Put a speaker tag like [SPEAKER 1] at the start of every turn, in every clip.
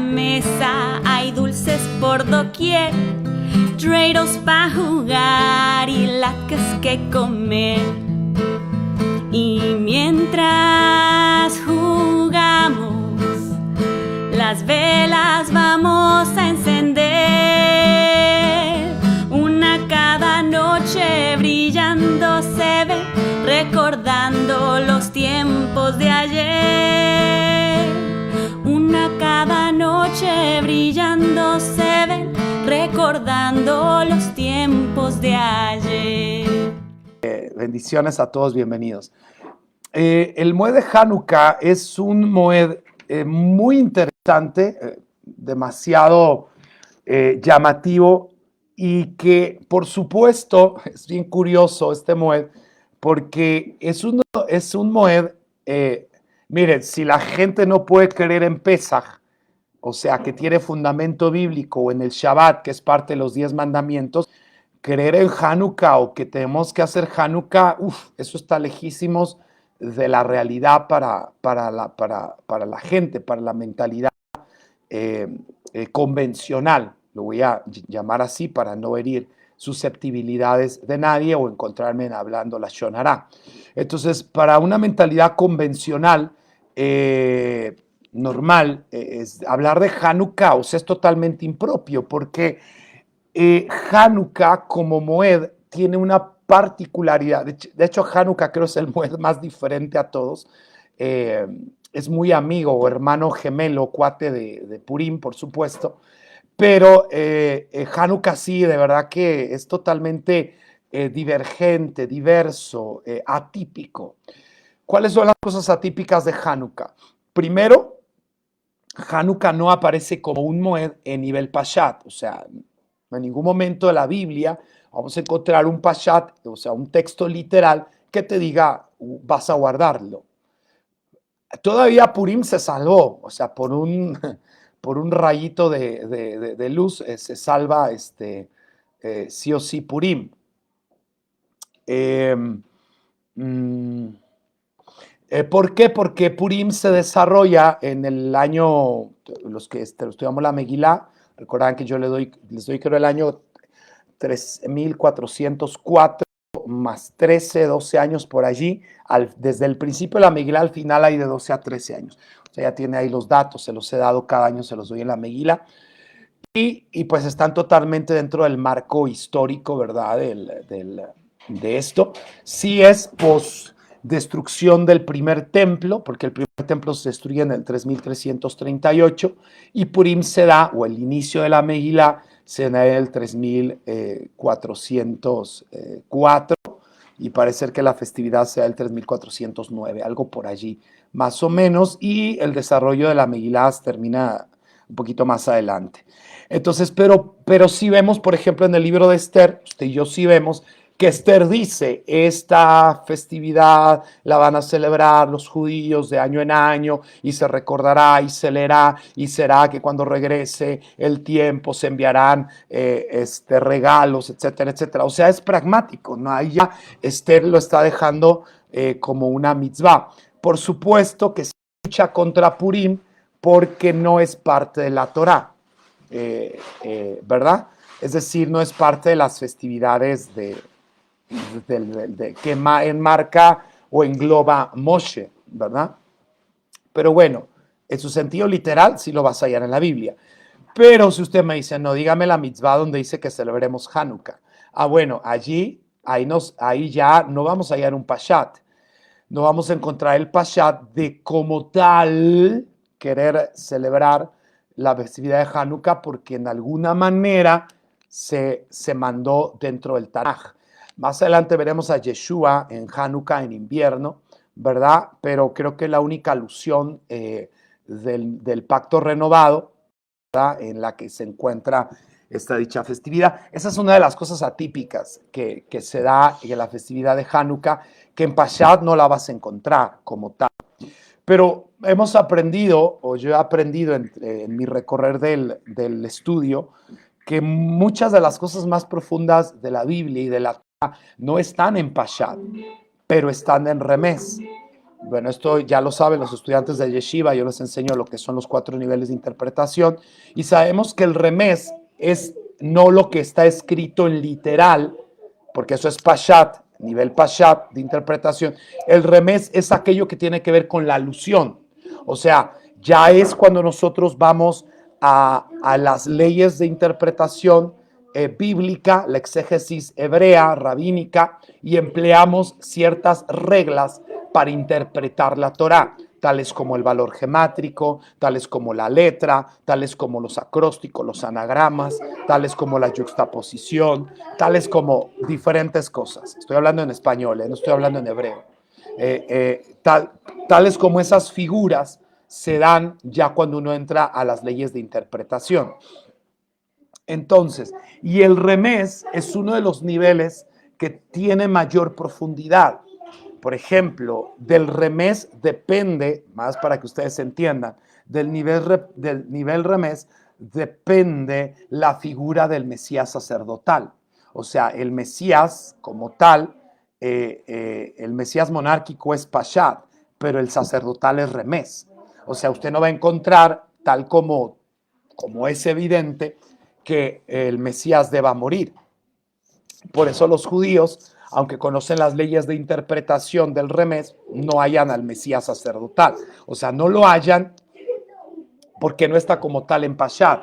[SPEAKER 1] mesa hay dulces por doquier, dreidels pa' jugar y latkes que comer. Y mientras jugamos, las velas vamos a encender. Una cada noche brillando se ve, recordando los tiempos de ayer. Una cada noche brillando se ve, recordando los tiempos de ayer.
[SPEAKER 2] Bendiciones a todos, bienvenidos. El Moed de Hanukkah es un Moed muy interesante, demasiado llamativo, y que por supuesto es bien curioso este Moed porque es un Moed, miren, si la gente no puede creer en Pesaj, o sea, que tiene fundamento bíblico, o en el Shabbat, que es parte de los 10 mandamientos, creer en Hanukkah o que tenemos que hacer Hanukkah, eso está lejísimos de la realidad para la gente, para la mentalidad convencional, lo voy a llamar así para no herir susceptibilidades de nadie o encontrarme hablando la Shonará. Entonces, para una mentalidad convencional, normal, hablar de Hanukkah, o sea, es totalmente impropio, porque Hanukkah como Moed tiene una particularidad. De hecho, Hanukkah creo es el Moed más diferente a todos. Es muy amigo o hermano gemelo, cuate de Purim, por supuesto. Pero Hanukkah sí, de verdad que es totalmente divergente, diverso, atípico. ¿Cuáles son las cosas atípicas de Hanukkah? Primero, Hanukkah no aparece como un Moed en nivel Pashat, o sea, en ningún momento de la Biblia vamos a encontrar un Pashat, o sea, un texto literal que te diga, vas a guardarlo. Todavía Purim se salvó, o sea, por un rayito de luz se salva sí o sí Purim. ¿Por qué? Porque Purim se desarrolla en el año, los que estudiamos la Megilá, recordarán que yo les doy creo el año 3404 más 13, 12 años por allí, desde el principio de la Megilá al final hay de 12 a 13 años. O sea, ya tiene ahí los datos, se los he dado cada año, se los doy en la Megilá. Y pues están totalmente dentro del marco histórico, ¿verdad? De esto. Sí es destrucción del primer templo, porque el primer templo se destruye en el 3338 y Purim se da, o el inicio de la Megilá, se da en el 3404 y parece que la festividad sea el 3409, algo por allí, más o menos, y el desarrollo de la Megilá termina un poquito más adelante. Entonces, pero sí vemos, por ejemplo, en el libro de Esther, usted y yo sí vemos que Esther dice, esta festividad la van a celebrar los judíos de año en año y se recordará y se leerá y será que cuando regrese el tiempo se enviarán regalos, etcétera, etcétera. O sea, es pragmático, ¿no? Ahí ya Esther lo está dejando como una mitzvah. Por supuesto que se lucha contra Purim porque no es parte de la Torá, ¿verdad? Es decir, no es parte de las festividades que enmarca o engloba Moshe, ¿verdad? Pero bueno, en su sentido literal sí lo vas a hallar en la Biblia. Pero si usted me dice, no, dígame la mitzvah donde dice que celebremos Hanukkah. Bueno, ahí ya no vamos a hallar un Pashat. No vamos a encontrar el Pashat de como tal querer celebrar la festividad de Hanukkah porque en alguna manera se mandó dentro del Tanaj. Más adelante veremos a Yeshua en Hanukkah en invierno, ¿verdad? Pero creo que la única alusión del pacto renovado, ¿verdad?, en la que se encuentra esta dicha festividad. Esa es una de las cosas atípicas que se da en la festividad de Hanukkah, que en Pashat no la vas a encontrar como tal. Pero hemos aprendido, o yo he aprendido en mi recorrer del estudio, que muchas de las cosas más profundas de la Biblia y de la Torá no están en Pashat, pero están en Remés, Bueno, esto ya lo saben los estudiantes de Yeshiva, yo les enseño lo que son los 4 niveles de interpretación y sabemos que el remés es no lo que está escrito en literal, porque eso es Pashat, nivel Pashat de interpretación. El remés es aquello que tiene que ver con la alusión, o sea, ya es cuando nosotros vamos a las leyes de interpretación bíblica, la exégesis hebrea, rabínica, y empleamos ciertas reglas para interpretar la Torá, tales como el valor gemátrico, tales como la letra, tales como los acrósticos, los anagramas, tales como la yuxtaposición, tales como diferentes cosas. Estoy hablando en español, no estoy hablando en hebreo. Tales como esas figuras se dan ya cuando uno entra a las leyes de interpretación. Entonces, y el remés es uno de los niveles que tiene mayor profundidad. Por ejemplo, del remés depende, más para que ustedes entiendan, del nivel remés depende la figura del Mesías sacerdotal. O sea, el Mesías como tal, el Mesías monárquico es Pashat, pero el sacerdotal es remés. O sea, usted no va a encontrar, tal como es evidente, que el Mesías deba morir. Por eso los judíos, aunque conocen las leyes de interpretación del remés, no hallan al Mesías sacerdotal. O sea, no lo hallan porque no está como tal en Pashat,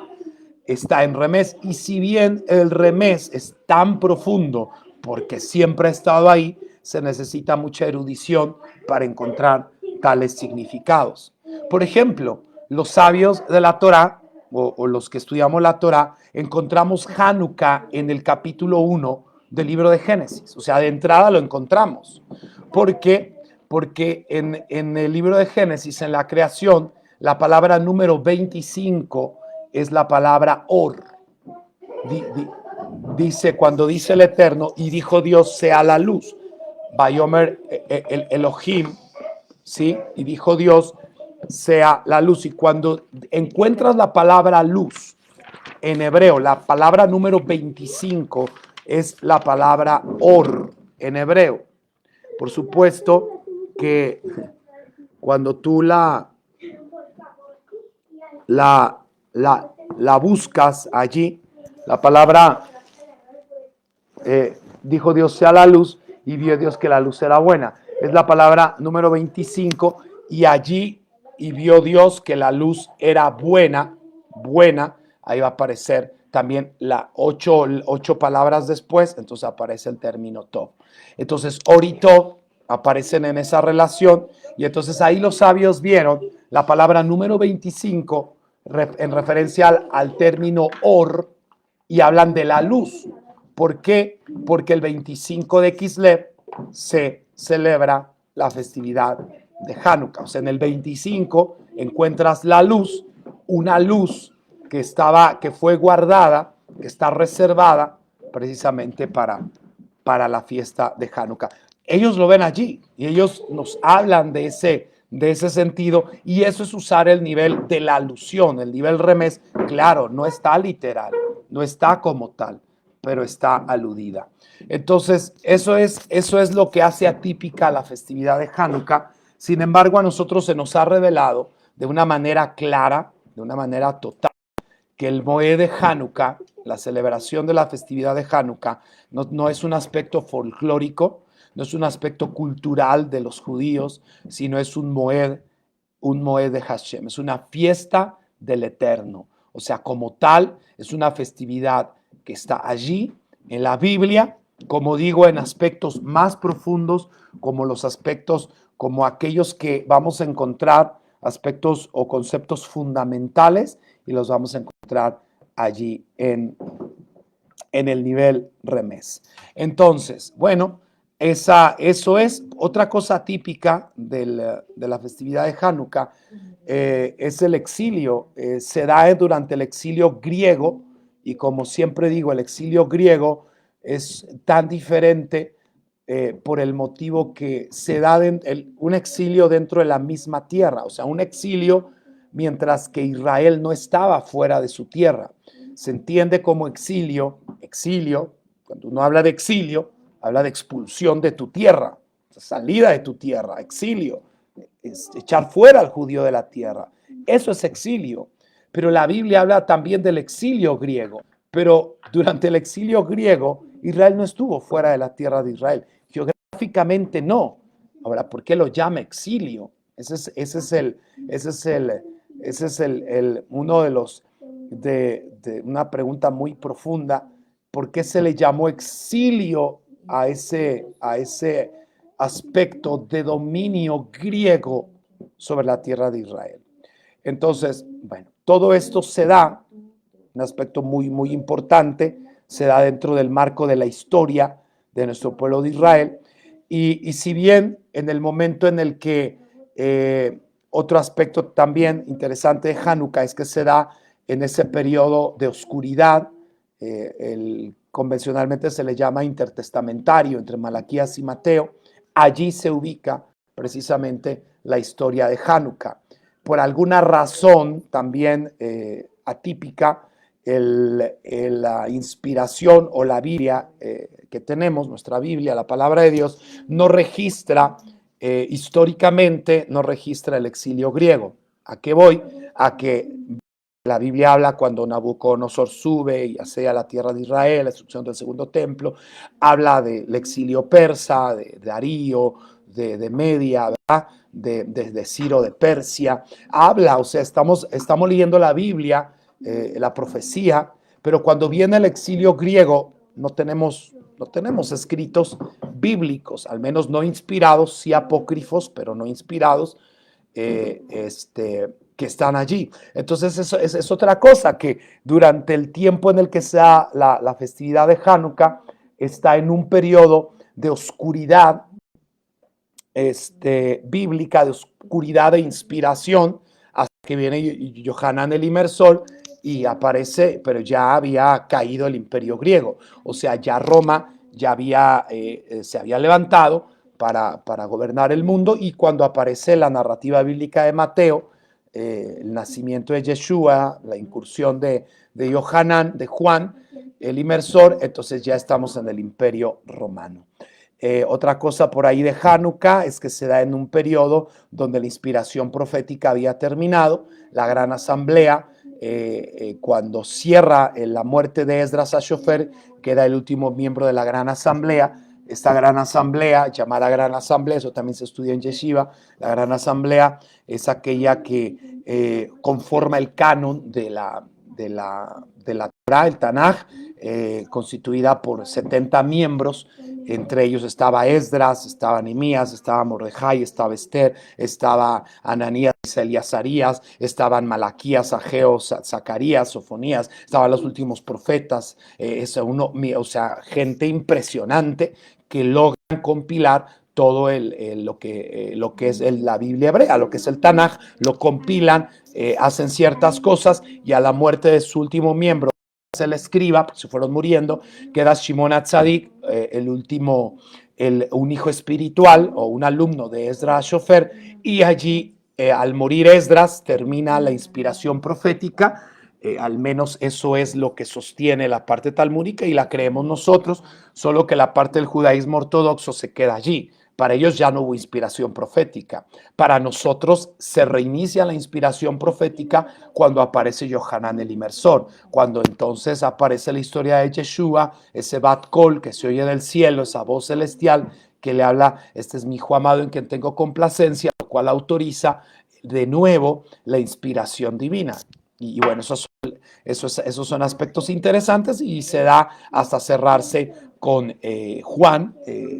[SPEAKER 2] está en remés. Y si bien el remés es tan profundo, porque siempre ha estado ahí, se necesita mucha erudición para encontrar tales significados. Por ejemplo, los sabios de la Torá, o los que estudiamos la Torá, encontramos Hanukkah en el capítulo 1 del libro de Génesis. O sea, de entrada lo encontramos. ¿Por qué? Porque en el libro de Génesis, en la creación, la palabra número 25 es la palabra Or. Dice, cuando dice el Eterno, y dijo Dios, sea la luz. Bayomer el Elohim, ¿sí? Y dijo Dios, sea la luz. Y cuando encuentras la palabra luz en hebreo, la palabra número 25 es la palabra Or en hebreo. Por supuesto que cuando tú la buscas allí, la palabra dijo Dios sea la luz y vio Dios que la luz era buena. Es la palabra número 25 y allí y vio Dios que la luz era buena, ahí va a aparecer también las ocho palabras después, entonces aparece el término Tov. Entonces, Or y Tov aparecen en esa relación y entonces ahí los sabios vieron la palabra número 25 en referencia al término Or y hablan de la luz. ¿Por qué? Porque el 25 de Kislev se celebra la festividad de Hanukkah. O sea, en el 25 encuentras la luz, una luz que fue guardada, que está reservada precisamente para la fiesta de Hanukkah. Ellos lo ven allí y ellos nos hablan de ese sentido y eso es usar el nivel de la alusión, el nivel remés. Claro, no está literal, no está como tal, pero está aludida. Entonces, eso es lo que hace atípica la festividad de Hanukkah. Sin embargo, a nosotros se nos ha revelado de una manera clara, de una manera total, que el Moed de Hanukkah, la celebración de la festividad de Hanukkah, no es un aspecto folclórico, no es un aspecto cultural de los judíos, sino es un Moed de Hashem, es una fiesta del Eterno. O sea, como tal, es una festividad que está allí en la Biblia, como digo, en aspectos más profundos, como los aspectos, como aquellos que vamos a encontrar, aspectos o conceptos fundamentales, y los vamos a encontrar allí en el nivel remés. Entonces, bueno, eso es otra cosa típica de la festividad de Hanukkah, es el exilio. Se da durante el exilio griego, y como siempre digo, el exilio griego es tan diferente por el motivo que se da un exilio dentro de la misma tierra, o sea, un exilio mientras que Israel no estaba fuera de su tierra. Se entiende como exilio, cuando uno habla de exilio, habla de expulsión de tu tierra, salida de tu tierra, exilio, es echar fuera al judío de la tierra. Eso es exilio. Pero la Biblia habla también del exilio griego. Pero durante el exilio griego, Israel no estuvo fuera de la tierra de Israel. Geográficamente no. Ahora, ¿por qué lo llama exilio? Ese es uno de los de una pregunta muy profunda. ¿Por qué se le llamó exilio a ese aspecto de dominio griego sobre la tierra de Israel? Entonces, bueno, todo esto se da, un aspecto muy, muy importante, se da dentro del marco de la historia de nuestro pueblo de Israel. Y si bien en el momento en el que otro aspecto también interesante de Hanukkah es que se da en ese periodo de oscuridad, convencionalmente se le llama intertestamentario entre Malaquías y Mateo, allí se ubica precisamente la historia de Hanukkah. Por alguna razón también atípica, la inspiración o la Biblia que tenemos, nuestra Biblia, la palabra de Dios, no registra históricamente, no registra el exilio griego. ¿A qué voy? A que la Biblia habla cuando Nabucodonosor sube y hace a la tierra de Israel, la destrucción del segundo templo, habla del exilio persa, de Darío, de Media, ¿verdad? De Ciro de Persia, habla, o sea, estamos leyendo la Biblia, la profecía, pero cuando viene el exilio griego no tenemos escritos bíblicos, al menos no inspirados, sí apócrifos, pero no inspirados, que están allí. Entonces eso es otra cosa, que durante el tiempo en el que se da la festividad de Hanukkah, está en un periodo de oscuridad bíblica, de oscuridad de inspiración, hasta que viene Yohanan el Inmersor y aparece, pero ya había caído el imperio griego, o sea, ya Roma ya se había levantado para gobernar el mundo, y cuando aparece la narrativa bíblica de Mateo, el nacimiento de Yeshua, la incursión de Yohanan, de Juan, el Inmersor, entonces ya estamos en el imperio romano. Otra cosa por ahí de Hanukkah es que se da en un periodo donde la inspiración profética había terminado, la gran asamblea, cuando cierra la muerte de Esdras Hashofer, queda el último miembro de la gran asamblea. Esta gran asamblea, llamada gran asamblea, eso también se estudia en Yeshiva, la gran asamblea es aquella que conforma el canon de la Torah, el Tanaj, constituida por 70 miembros. Entre ellos estaba Esdras, estaba Nehemías, estaba Mordejai, estaba Esther, estaba Ananías, Azarías, estaban Malaquías, Ageo, Zacarías, Sofonías, estaban los últimos profetas, o sea, gente impresionante que logran compilar todo lo que es la Biblia hebrea, lo que es el Tanaj, lo compilan, hacen ciertas cosas, y a la muerte de su último miembro, el escriba, porque se fueron muriendo, queda Shimon HaTzadik, un hijo espiritual o un alumno de Esdras Hashofer, y allí, al morir Esdras, termina la inspiración profética. Al menos eso es lo que sostiene la parte talmúdica y la creemos nosotros, solo que la parte del judaísmo ortodoxo se queda allí. Para ellos ya no hubo inspiración profética. Para nosotros se reinicia la inspiración profética cuando aparece Yohanan el Inmersor, cuando entonces aparece la historia de Yeshua, ese Bat Kol que se oye del cielo, esa voz celestial que le habla: este es mi hijo amado en quien tengo complacencia, lo cual autoriza de nuevo la inspiración divina. Y bueno, esos son aspectos interesantes, y se da hasta cerrarse con Juan,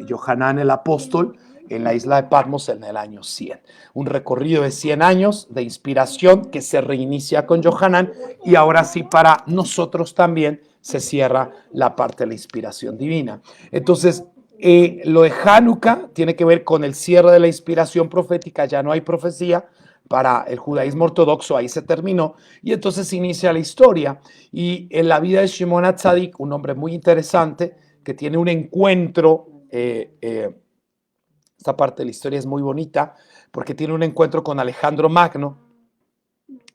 [SPEAKER 2] Yohanan el apóstol, en la isla de Patmos en el año 100. Un recorrido de 100 años de inspiración que se reinicia con Yohanan, y ahora sí para nosotros también se cierra la parte de la inspiración divina. Entonces, lo de Hanukkah tiene que ver con el cierre de la inspiración profética, ya no hay profecía. Para el judaísmo ortodoxo ahí se terminó, y entonces inicia la historia. Y en la vida de Shimon HaTzadik, un hombre muy interesante que tiene un encuentro, esta parte de la historia es muy bonita porque tiene un encuentro con Alejandro Magno.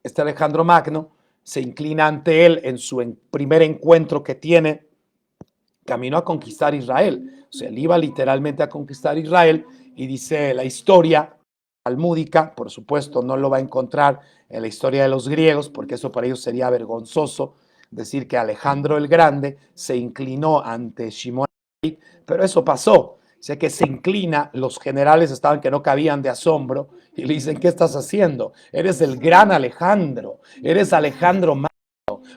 [SPEAKER 2] Este Alejandro Magno se inclina ante él en su primer encuentro que tiene camino a conquistar Israel. O sea, él iba literalmente a conquistar Israel, y dice la historia talmúdica, por supuesto, no lo va a encontrar en la historia de los griegos, porque eso para ellos sería vergonzoso, decir que Alejandro el Grande se inclinó ante Shimon, pero eso pasó. Sé que se inclina, los generales estaban que no cabían de asombro y le dicen, ¿qué estás haciendo? Eres el gran Alejandro, eres Alejandro Magno.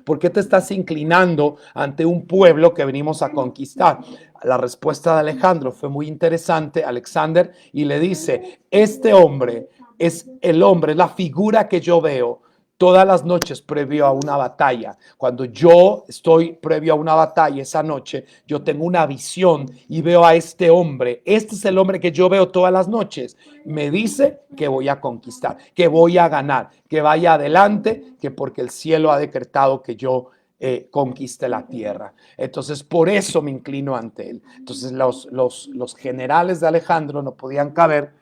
[SPEAKER 2] ¿Por qué te estás inclinando ante un pueblo que venimos a conquistar? La respuesta de Alejandro fue muy interesante, Alexander, y le dice, este hombre es el hombre, es la figura que yo veo todas las noches previo a una batalla. Cuando yo estoy previo a una batalla esa noche, yo tengo una visión y veo a este hombre. Este es el hombre que yo veo todas las noches. Me dice que voy a conquistar, que voy a ganar, que vaya adelante, que porque el cielo ha decretado que yo conquiste la tierra. Entonces, por eso me inclino ante él. Entonces, los generales de Alejandro no podían caber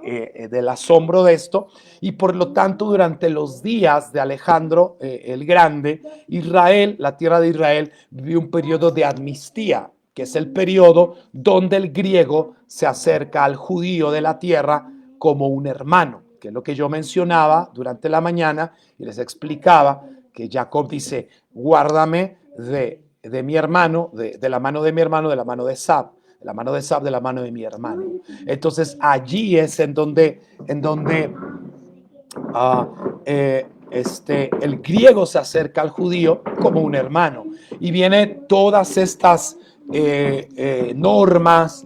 [SPEAKER 2] del asombro de esto, y por lo tanto durante los días de Alejandro el Grande, Israel, la tierra de Israel, vivió un periodo de amnistía, que es el periodo donde el griego se acerca al judío de la tierra como un hermano, que es lo que yo mencionaba durante la mañana y les explicaba que Jacob dice, guárdame de mi hermano, de la mano de mi hermano, de la mano de Esab, de la mano de Esab, de la mano de mi hermano. Entonces allí es en donde el griego se acerca al judío como un hermano y vienen todas estas normas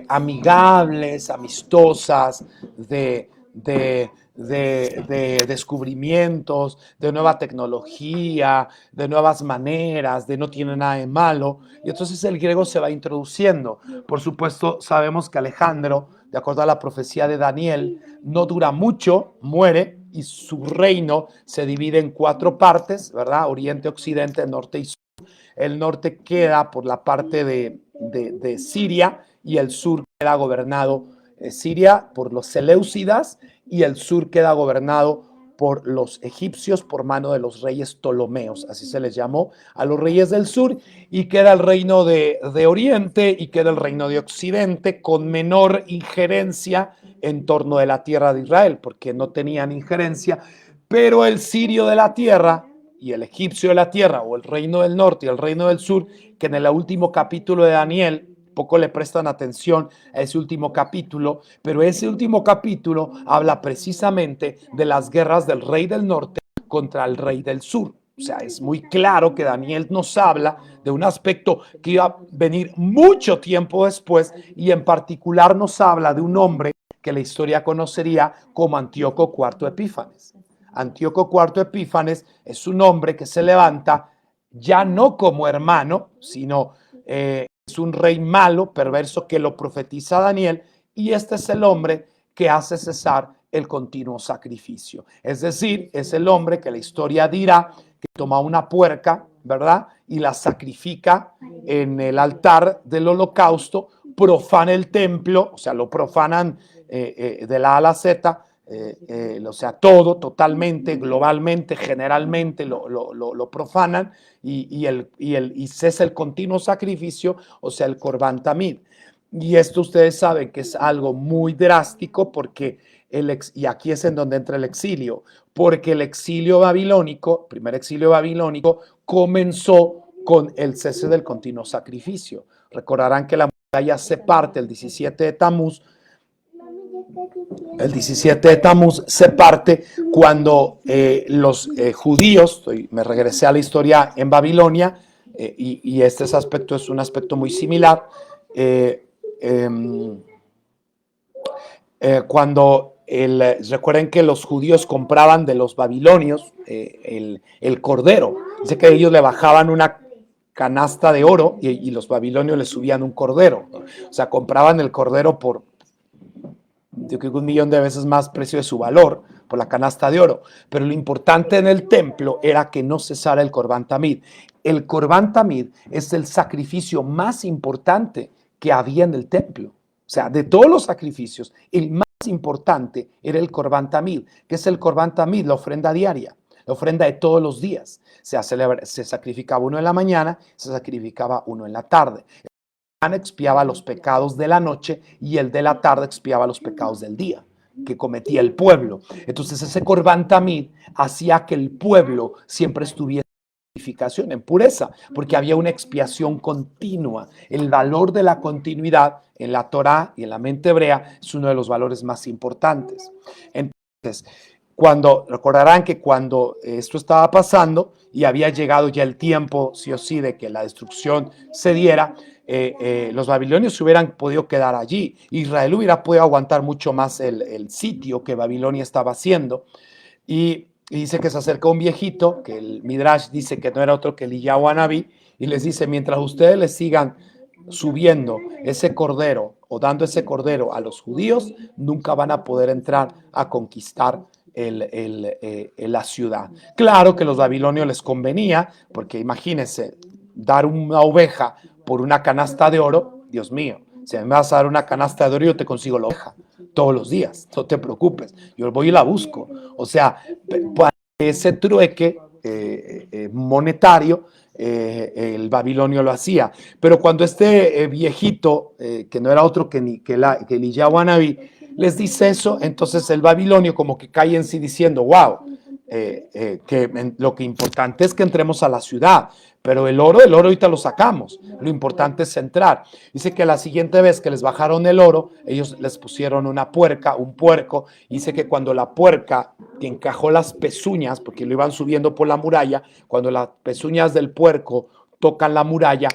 [SPEAKER 2] amigables, amistosas, de descubrimientos, de nueva tecnología, de nuevas maneras, de no tiene nada de malo. Y entonces el griego se va introduciendo. Por supuesto, sabemos que Alejandro, de acuerdo a la profecía de Daniel, no dura mucho, muere y su reino se divide en 4 partes, ¿verdad? Oriente, Occidente, Norte y Sur. El norte queda por la parte de Siria y el sur queda gobernado Siria por los Seleucidas y el sur queda gobernado por los egipcios por mano de los reyes Ptolomeos, así se les llamó a los reyes del sur, y queda el reino de Oriente y queda el reino de Occidente con menor injerencia en torno de la tierra de Israel, porque no tenían injerencia, pero el sirio de la tierra y el egipcio de la tierra, o el reino del norte y el reino del sur, que en el último capítulo de Daniel poco le prestan atención a ese último capítulo, pero ese último capítulo habla precisamente de las guerras del rey del norte contra el rey del sur. O sea, es muy claro que Daniel nos habla de un aspecto que iba a venir mucho tiempo después, y en particular nos habla de un hombre que la historia conocería como Antíoco IV Epífanes. Antíoco IV Epífanes es un hombre que se levanta ya no como hermano, sino es un rey malo, perverso, que lo profetiza Daniel, y este es el hombre que hace cesar el continuo sacrificio. Es decir, es el hombre que la historia dirá que toma una puerca, ¿verdad? Y la sacrifica en el altar del holocausto, profana el templo, o sea, lo profanan de la A a la Z, o sea, todo, totalmente, globalmente, generalmente lo profanan, y cesa el continuo sacrificio, o sea, el Corban Tamid. Y esto ustedes saben que es algo muy drástico, porque y aquí es en donde entra el exilio, porque el exilio babilónico, primer exilio babilónico, comenzó con el cese del continuo sacrificio. Recordarán que la muralla se parte el 17 de Tamuz. El 17 de Tamuz se parte cuando los judíos, me regresé a la historia en Babilonia, y este aspecto es un aspecto muy similar, cuando recuerden que los judíos compraban de los babilonios el cordero. Dice que ellos le bajaban una canasta de oro y los babilonios le subían un cordero. O sea, compraban el cordero por, yo creo que 1.000.000 de veces más precio de su valor por la canasta de oro. Pero lo importante en el templo era que no cesara el Corban Tamid. El Corban Tamid es el sacrificio más importante que había en el templo. O sea, de todos los sacrificios, el más importante era el Corban Tamid. ¿Qué es el Corban Tamid? La ofrenda diaria, la ofrenda de todos los días. Se sacrificaba uno en la mañana, se sacrificaba uno en la tarde. Expiaba los pecados de la noche y el de la tarde expiaba los pecados del día. que cometía el pueblo. Entonces ese Corban Tamid hacía que el pueblo siempre estuviera en pureza, porque había una expiación continua. El valor de la continuidad en la Torá y en la mente hebrea es uno de los valores más importantes. Entonces, recordarán que cuando esto estaba pasando y había llegado ya el tiempo, sí o sí, de que la destrucción se diera, los babilonios se hubieran podido quedar allí. Israel hubiera podido aguantar mucho más el sitio que Babilonia estaba haciendo. Y dice que se acerca un viejito, que el Midrash dice que no era otro que Eliyahu Anabí, y les dice, mientras ustedes les sigan subiendo ese cordero o dando ese cordero a los judíos, nunca van a poder entrar a conquistar la ciudad. Claro que a los babilonios les convenía, porque imagínense, dar una oveja por una canasta de oro, Dios mío, si me vas a dar una canasta de oro, yo te consigo la oveja todos los días, no te preocupes, yo voy y la busco. O sea, para ese trueque monetario, el babilonio lo hacía. Pero cuando este viejito, que no era otro que Eliyahu Anabí, les dice eso, entonces el babilonio como que cae en sí diciendo, wow, lo que importante es que entremos a la ciudad, pero el oro ahorita lo sacamos, lo importante es entrar. Dice que la siguiente vez que les bajaron el oro, ellos les pusieron un puerco, dice que cuando la puerca que encajó las pezuñas, porque lo iban subiendo por la muralla, cuando las pezuñas del puerco tocan la muralla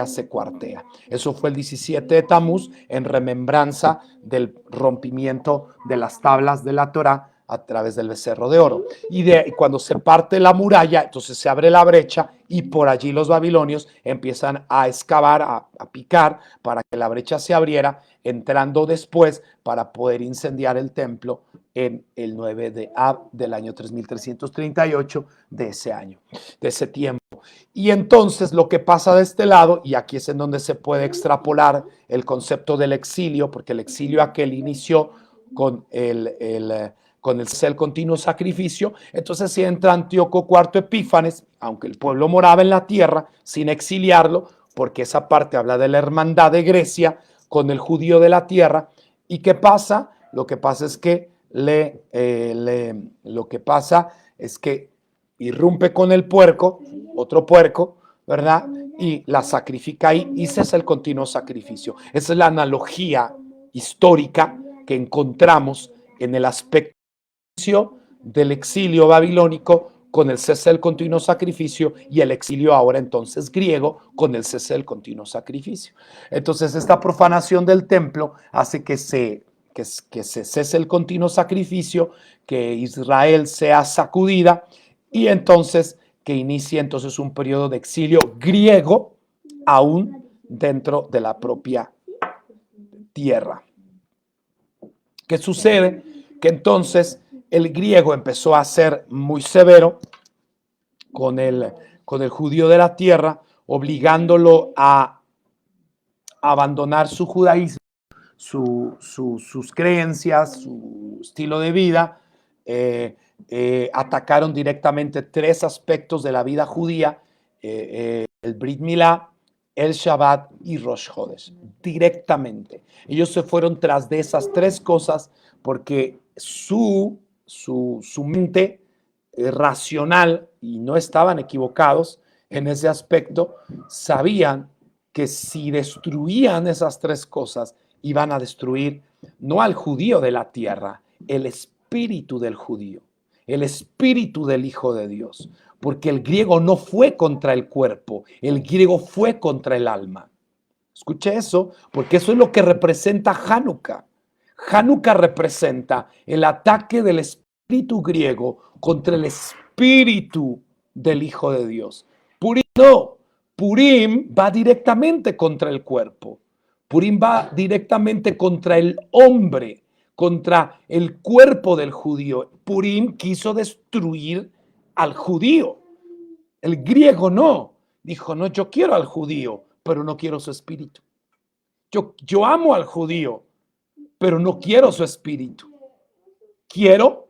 [SPEAKER 2] se cuartea. Eso fue el 17 de Tamuz, en remembranza del rompimiento de las tablas de la Torá a través del becerro de oro. Y cuando se parte la muralla, entonces se abre la brecha y por allí los babilonios empiezan a excavar, a picar para que la brecha se abriera, entrando después para poder incendiar el templo en el 9 de Ab del año 3338 de ese año, de ese tiempo. Y entonces lo que pasa de este lado, y aquí es en donde se puede extrapolar el concepto del exilio, porque el exilio aquel inició con el continuo sacrificio. Entonces si entra Antíoco IV Epífanes, aunque el pueblo moraba en la tierra, sin exiliarlo, porque esa parte habla de la hermandad de Grecia con el judío de la tierra. ¿Y qué pasa? Lo que pasa es que irrumpe con el puerco, otro puerco, ¿verdad? Y la sacrifica ahí, y ese es el continuo sacrificio. Esa es la analogía histórica que encontramos en el aspecto del exilio babilónico con el cese del continuo sacrificio y el exilio ahora entonces griego con el cese del continuo sacrificio. Entonces esta profanación del templo hace que se cese el continuo sacrificio, que Israel sea sacudida y entonces que inicie entonces un periodo de exilio griego aún dentro de la propia tierra. ¿Qué sucede? Que entonces el griego empezó a ser muy severo con el judío de la tierra, obligándolo a abandonar su judaísmo, sus creencias, su estilo de vida. Atacaron directamente 3 aspectos de la vida judía, el Brit Milá, el Shabbat y Rosh Hodesh, directamente. Ellos se fueron tras de esas 3 cosas porque su mente racional, y no estaban equivocados en ese aspecto, sabían que si destruían esas 3 cosas, iban a destruir no al judío de la tierra, el espíritu del judío, el espíritu del Hijo de Dios, porque el griego no fue contra el cuerpo, el griego fue contra el alma. Escuche eso, porque eso es lo que representa Hanukkah. Hanukkah representa el ataque del espíritu griego contra el espíritu del Hijo de Dios. Purim no, Purim va directamente contra el cuerpo. Purim va directamente contra el hombre, contra el cuerpo del judío. Purim quiso destruir al judío. El griego no. Dijo, no, yo quiero al judío, pero no quiero su espíritu. Yo amo al judío, pero no quiero su espíritu. Quiero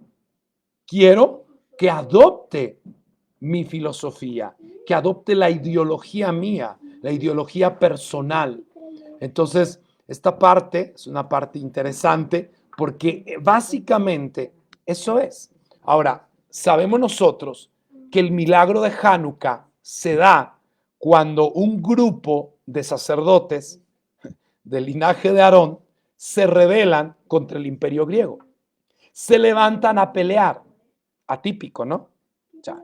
[SPEAKER 2] que adopte mi filosofía, que adopte la ideología mía, la ideología personal. Entonces, esta parte es una parte interesante porque básicamente eso es. Ahora, sabemos nosotros que el milagro de Hanukkah se da cuando un grupo de sacerdotes del linaje de Aarón se rebelan contra el imperio griego. Se levantan a pelear. Atípico, ¿no? O sea,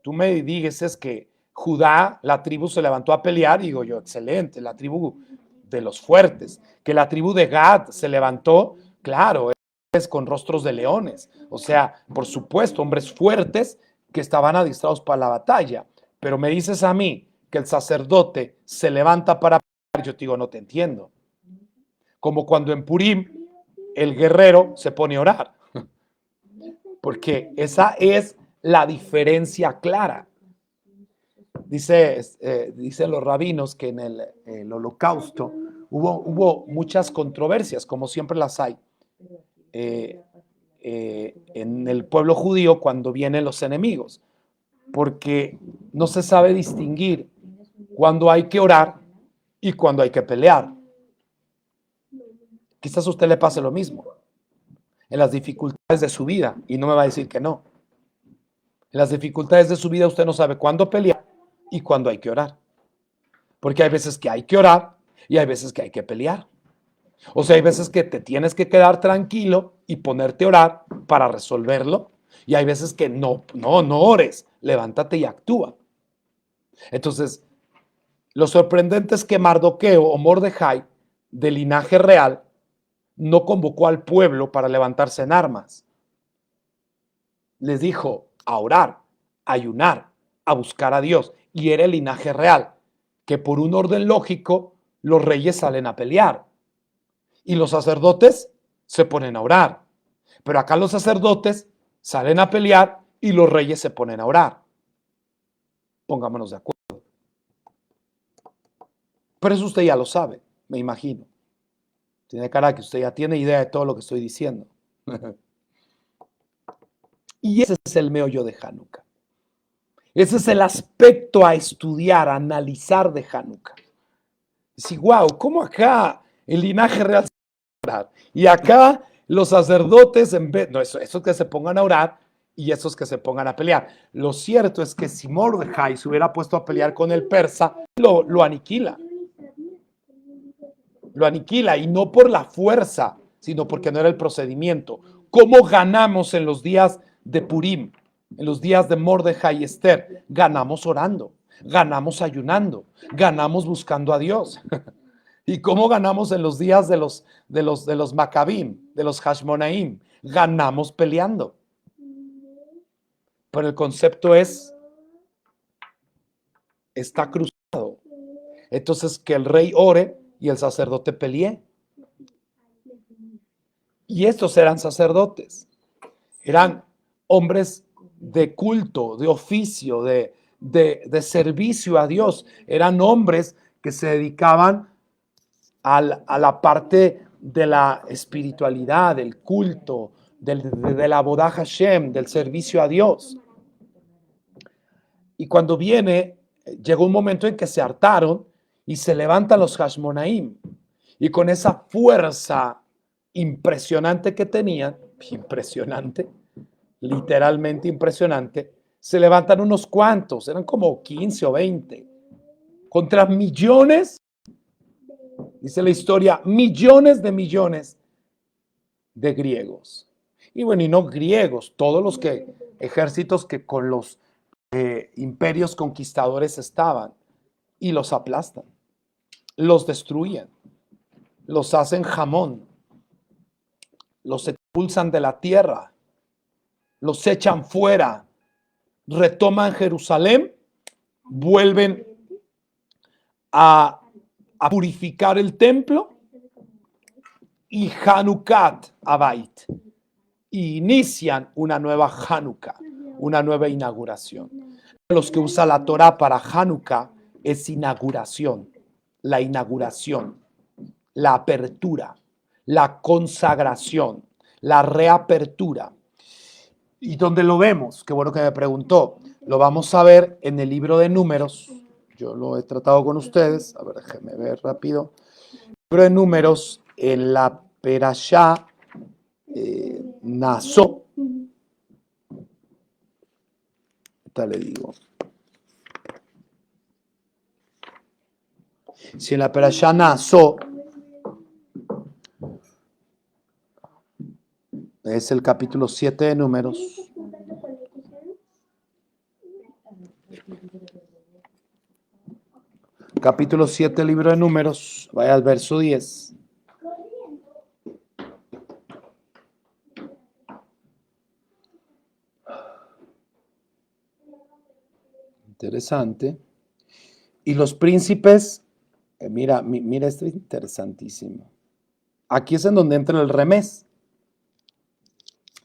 [SPEAKER 2] tú me dices que Judá, la tribu se levantó a pelear, digo yo, excelente, la tribu de los fuertes. Que la tribu de Gad se levantó, claro, es con rostros de leones. O sea, por supuesto, hombres fuertes que estaban adistrados para la batalla. Pero me dices a mí que el sacerdote se levanta para pelear, yo te digo, no te entiendo. Como cuando en Purim el guerrero se pone a orar. Porque esa es la diferencia clara. Dicen los rabinos que en el holocausto hubo muchas controversias, como siempre las hay, en el pueblo judío cuando vienen los enemigos, porque no se sabe distinguir cuando hay que orar y cuando hay que pelear. Quizás a usted le pase lo mismo en las dificultades de su vida, y no me va a decir que no. En las dificultades de su vida usted no sabe cuándo pelear y cuándo hay que orar. Porque hay veces que hay que orar y hay veces que hay que pelear. O sea, hay veces que te tienes que quedar tranquilo y ponerte a orar para resolverlo. Y hay veces que no ores, levántate y actúa. Entonces, lo sorprendente es que Mardoqueo o Mordejai, de linaje real, no convocó al pueblo para levantarse en armas. Les dijo a orar, a ayunar, a buscar a Dios. Y era el linaje real, que por un orden lógico los reyes salen a pelear y los sacerdotes se ponen a orar. Pero acá los sacerdotes salen a pelear y los reyes se ponen a orar. Pongámonos de acuerdo. Pero eso usted ya lo sabe, me imagino. Tiene cara que usted ya tiene idea de todo lo que estoy diciendo. Y ese es el meollo de Hanukkah. Ese es el aspecto a estudiar, a analizar de Hanukkah. Dice, wow, ¿cómo acá el linaje real se va a orar? Y acá los sacerdotes, en vez, no, esos que se pongan a orar y esos que se pongan a pelear. Lo cierto es que si Mordejai se hubiera puesto a pelear con el persa, lo aniquila. Lo aniquila, y no por la fuerza, sino porque no era el procedimiento. ¿Cómo ganamos en los días de Purim? En los días de Mordejai y Esther, ganamos orando, ganamos ayunando, ganamos buscando a Dios. ¿Y cómo ganamos en los días de los Macabim, de los Hashmonaim? Ganamos peleando. Pero el concepto está cruzado. Entonces, que el rey ore y el sacerdote pelee. Y estos eran sacerdotes. Eran hombres de culto, de oficio, de servicio a Dios. Eran hombres que se dedicaban a la parte de la espiritualidad, del culto, de la Avodah Hashem, del servicio a Dios. Y cuando llegó un momento en que se hartaron y se levantan los Hashmonaim. Y con esa fuerza impresionante que tenían, impresionante, literalmente impresionante, se levantan unos cuantos, eran como 15 o 20, contra millones, dice la historia, millones de griegos. Y bueno, y no griegos, todos los ejércitos que con los imperios conquistadores estaban, y los aplastan, los destruyen, los hacen jamón, los expulsan de la tierra, los echan fuera, retoman Jerusalén, vuelven a purificar el templo y Hanukkah Abait, y inician una nueva Hanukkah, una nueva inauguración. Los que usa la Torah para Hanukkah es inauguración, la inauguración, la apertura, la consagración, la reapertura. ¿Y dónde lo vemos? Qué bueno que me preguntó. Lo vamos a ver en el libro de Números. Yo lo he tratado con ustedes. A ver, déjenme ver rápido. El libro de Números, en la Perashá nació. Ahorita le digo. Si en la Perashá nació es el capítulo 7 de Números. Capítulo 7, libro de Números. Vaya al verso 10. Interesante. Y los príncipes, mira, esto es interesantísimo. Aquí es en donde entra el remés.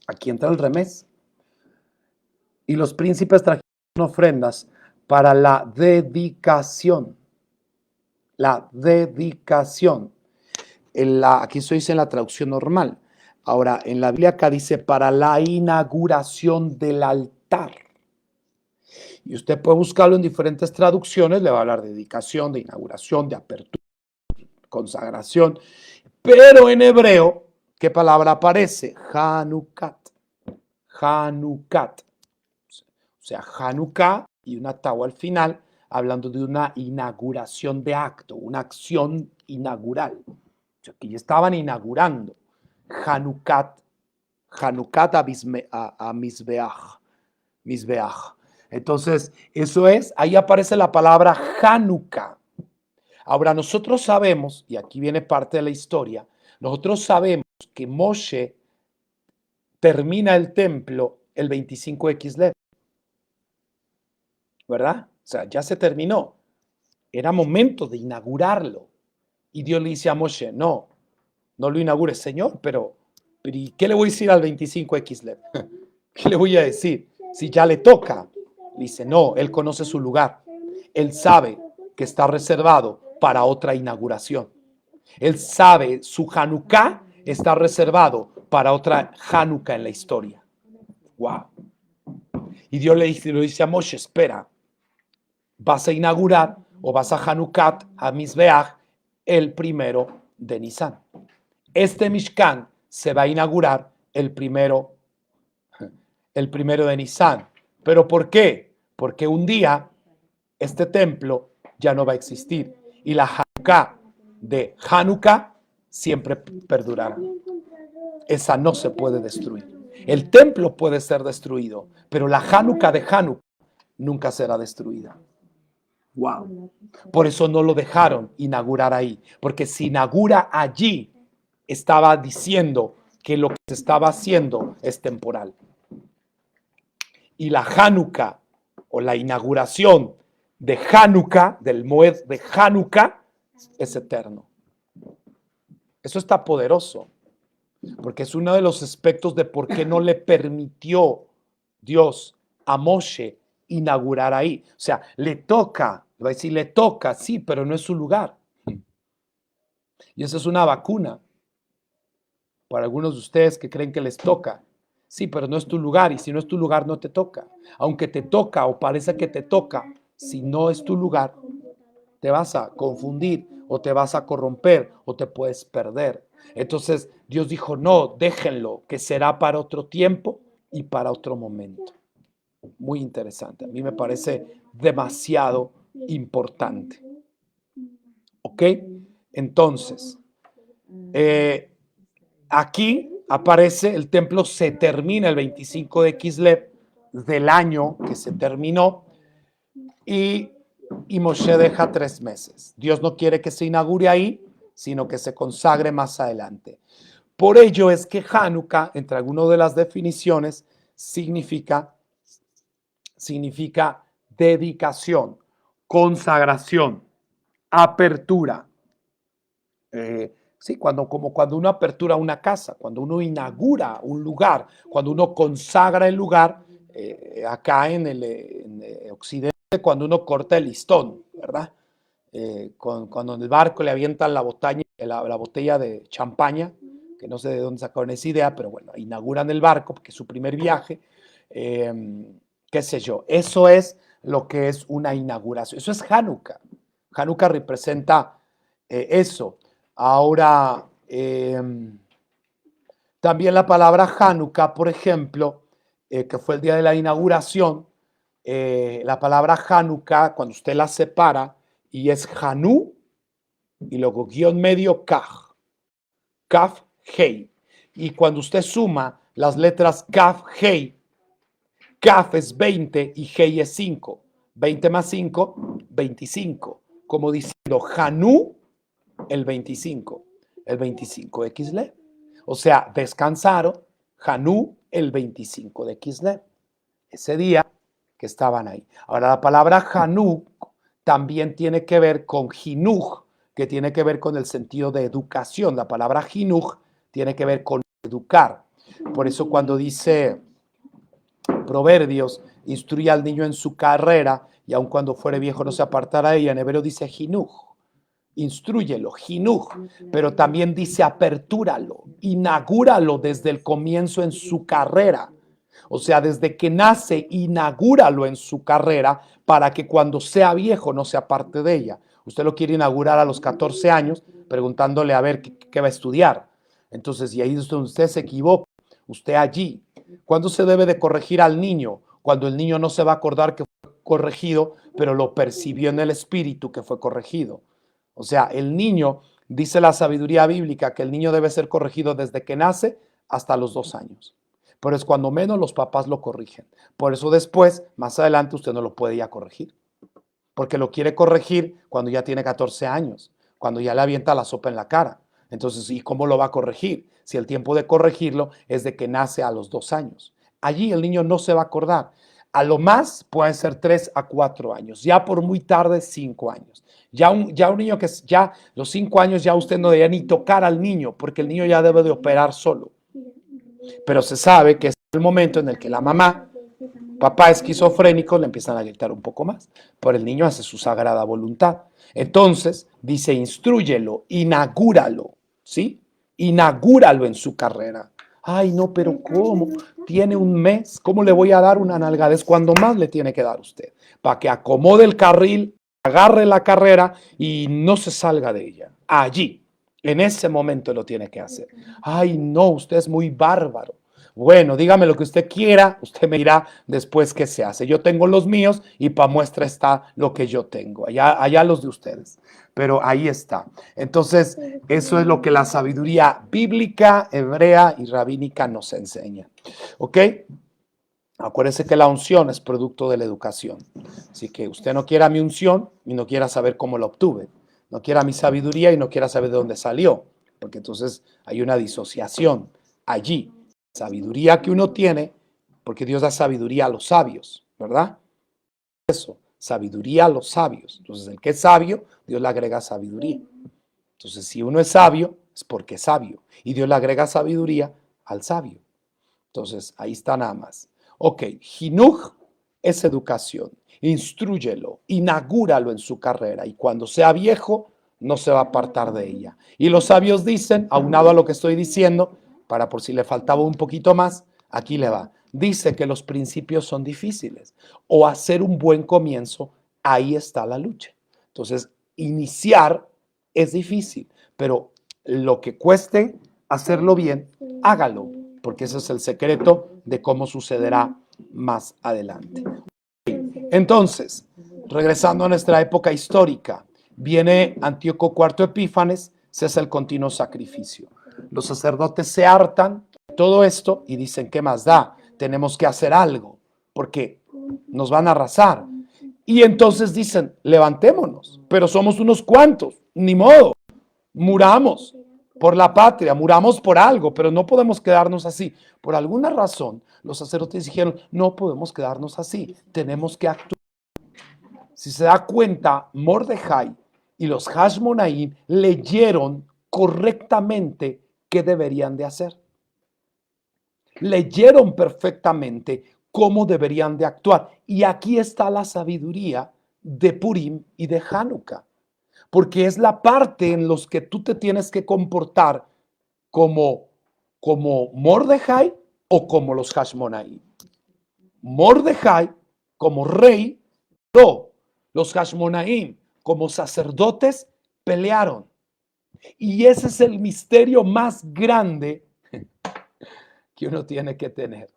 [SPEAKER 2] Aquí entra el remés. Y los príncipes trajeron ofrendas para la dedicación. La dedicación. Aquí esto dice en la traducción normal. Ahora, en la Biblia acá dice para la inauguración del altar. Y usted puede buscarlo en diferentes traducciones. Le va a hablar de dedicación, de inauguración, de apertura, consagración. Pero en hebreo, ¿qué palabra aparece? Hanukat. Hanukat. O sea, Hanukkah y una tau al final, hablando de una inauguración de acto, una acción inaugural. O sea, que ya estaban inaugurando Hanukat a Misbeach. Entonces, eso es, ahí aparece la palabra Hanukkah. Ahora, nosotros sabemos, y aquí viene parte de la historia, nosotros sabemos que Moshe termina el templo el 25 de Kislev. ¿Verdad? O sea, ya se terminó. Era momento de inaugurarlo. Y Dios le dice a Moshe, no lo inaugures, Señor, pero ¿y qué le voy a decir al 25 de Kislev? ¿Qué le voy a decir? Si ya le toca. Dice, no, él conoce su lugar. Él sabe que está reservado para otra inauguración. Él sabe, su Hanukkah está reservado para otra Hanukkah en la historia. Wow. Y Dios le dice a Moshe, espera, vas a inaugurar o vas a Hanukkah a Misbeach el 1 de Nisan. Este Mishkan se va a inaugurar el primero de Nisan. ¿Pero por qué? Porque un día este templo ya no va a existir y la Hanukkah de Hanukkah siempre perdurará. Esa no se puede destruir. El templo puede ser destruido, pero la Hanukkah de Hanukkah nunca será destruida. Wow. Por eso no lo dejaron inaugurar ahí, porque si inaugura allí, estaba diciendo que lo que se estaba haciendo es temporal. Y la Hanukkah o la inauguración de Hanukkah, del Moed de Hanukkah, es eterno. Eso está poderoso, porque es uno de los aspectos de por qué no le permitió Dios a Moshe inaugurar ahí. O sea, le toca, va a decir, le toca, sí, pero no es su lugar. Y esa es una vacuna para algunos de ustedes que creen que les toca. Sí, pero no es tu lugar, y si no es tu lugar, no te toca. Aunque te toca o parece que te toca, si no es tu lugar, te vas a confundir o te vas a corromper o te puedes perder. Entonces Dios dijo, no, déjenlo, que será para otro tiempo y para otro momento. Muy interesante, a mí me parece demasiado importante. ¿Ok? Entonces, aquí aparece, el templo se termina el 25 de Kislev del año que se terminó y Moshe deja 3 meses. Dios no quiere que se inaugure ahí, sino que se consagre más adelante. Por ello es que Hanukkah, entre algunas de las definiciones, significa dedicación, consagración, apertura. Sí, como cuando uno apertura una casa, cuando uno inaugura un lugar, cuando uno consagra el lugar, acá en el occidente, cuando uno corta el listón, ¿verdad? Cuando en el barco le avientan la botella de champaña, que no sé de dónde sacaron esa idea, pero bueno, inauguran el barco porque es su primer viaje, qué sé yo. Eso es lo que es una inauguración. Eso es Hanukkah. Hanukkah representa eso. Ahora, También la palabra Hanukkah, por ejemplo, que fue el día de la inauguración, la palabra Hanukkah, cuando usted la separa, y es Hanu, y luego guión medio Kaf, Kaf, Hei. Y cuando usted suma las letras Kaf, Hei, Kaf es 20 y Hei es 5. 20 más 5, 25. Como diciendo Hanu, el 25 de Kislev. O sea, descansaron Hanu el 25 de Kislev. Ese día que estaban ahí. Ahora, la palabra Hanuk también tiene que ver con Jinuj, que tiene que ver con el sentido de educación. La palabra Jinuj tiene que ver con educar. Por eso cuando dice Proverbios, instruye al niño en su carrera y aun cuando fuere viejo no se apartará de ella. En hebreo dice Jinuj, instrúyelo, Jinuj, pero también dice apertúralo, inaugúralo desde el comienzo en su carrera. O sea, desde que nace, inaugúralo en su carrera para que cuando sea viejo no se aparte de ella. Usted lo quiere inaugurar a los 14 años preguntándole a ver qué va a estudiar. Entonces, y ahí es donde usted se equivoca. Usted allí. ¿Cuándo se debe de corregir al niño? Cuando el niño no se va a acordar que fue corregido, pero lo percibió en el espíritu que fue corregido. O sea, el niño, dice la sabiduría bíblica, que el niño debe ser corregido desde que nace hasta los 2 años. Pero es cuando menos los papás lo corrigen. Por eso después, más adelante, usted no lo puede ya corregir. Porque lo quiere corregir cuando ya tiene 14 años, cuando ya le avienta la sopa en la cara. Entonces, ¿y cómo lo va a corregir? Si el tiempo de corregirlo es de que nace a los 2 años. Allí el niño no se va a acordar. A lo más pueden ser 3 a 4 años. Ya por muy tarde, 5 años. Ya un niño que ya los 5 años ya usted no debería ni tocar al niño, porque el niño ya debe de operar solo. Pero se sabe que es el momento en el que la mamá, papá esquizofrénico, le empiezan a gritar un poco más. Pero el niño hace su sagrada voluntad. Entonces, dice, instrúyelo, inaugúralo, ¿sí? Inaugúralo en su carrera. Ay, no, pero ¿cómo? Tiene un mes, ¿cómo le voy a dar una nalgada? Es cuando más le tiene que dar usted, para que acomode el carril, agarre la carrera y no se salga de ella. Allí. En ese momento lo tiene que hacer. Ay, no, usted es muy bárbaro. Bueno, dígame lo que usted quiera, usted me dirá después qué se hace. Yo tengo los míos y para muestra está lo que yo tengo. Allá los de ustedes. Pero ahí está. Entonces, eso es lo que la sabiduría bíblica, hebrea y rabínica nos enseña. ¿Ok? Acuérdese que la unción es producto de la educación. Así que usted no quiera mi unción y no quiera saber cómo la obtuve. No quiera mi sabiduría y no quiera saber de dónde salió, porque entonces hay una disociación allí. Sabiduría que uno tiene, porque Dios da sabiduría a los sabios, ¿verdad? Eso, sabiduría a los sabios. Entonces, el que es sabio, Dios le agrega sabiduría. Entonces, si uno es sabio, es porque es sabio. Y Dios le agrega sabiduría al sabio. Entonces, ahí está nada más. Ok, Jinuj es educación. Instrúyelo, inaugúralo en su carrera y cuando sea viejo no se va a apartar de ella. Y los sabios dicen, aunado a lo que estoy diciendo, para por si le faltaba un poquito más, aquí le va. Dice que los principios son difíciles o hacer un buen comienzo, ahí está la lucha. Entonces, iniciar es difícil, pero lo que cueste hacerlo bien, hágalo, porque ese es el secreto de cómo sucederá más adelante. Entonces, regresando a nuestra época histórica, viene Antíoco IV Epífanes, se hace el continuo sacrificio. Los sacerdotes se hartan de todo esto y dicen, ¿qué más da? Tenemos que hacer algo, porque nos van a arrasar. Y entonces dicen, levantémonos, pero somos unos cuantos, ni modo, muramos por la patria, muramos por algo, pero no podemos quedarnos así. Por alguna razón, los sacerdotes dijeron, no podemos quedarnos así, tenemos que actuar. Si se da cuenta, Mordejai y los Hashmonaim leyeron correctamente qué deberían de hacer. Leyeron perfectamente cómo deberían de actuar. Y aquí está la sabiduría de Purim y de Hanukkah. Porque es la parte en los que tú te tienes que comportar como Mordejai o como los Hashmonaim. Mordejai como rey, no. Los Hashmonaim como sacerdotes pelearon. Y ese es el misterio más grande que uno tiene que tener.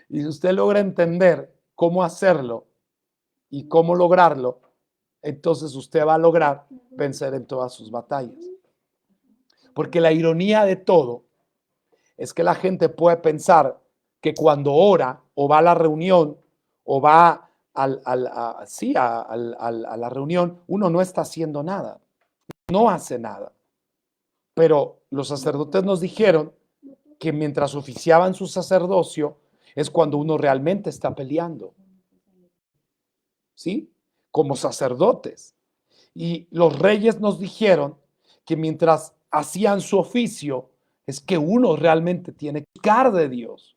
[SPEAKER 2] Y si usted logra entender cómo hacerlo y cómo lograrlo, entonces usted va a lograr vencer en todas sus batallas. Porque la ironía de todo es que la gente puede pensar que cuando ora o va a la reunión o va a la reunión, uno no está haciendo nada, no hace nada. Pero los sacerdotes nos dijeron que mientras oficiaban su sacerdocio es cuando uno realmente está peleando, ¿sí? Como sacerdotes. Y los reyes nos dijeron que mientras hacían su oficio es que uno realmente tiene que buscar de Dios.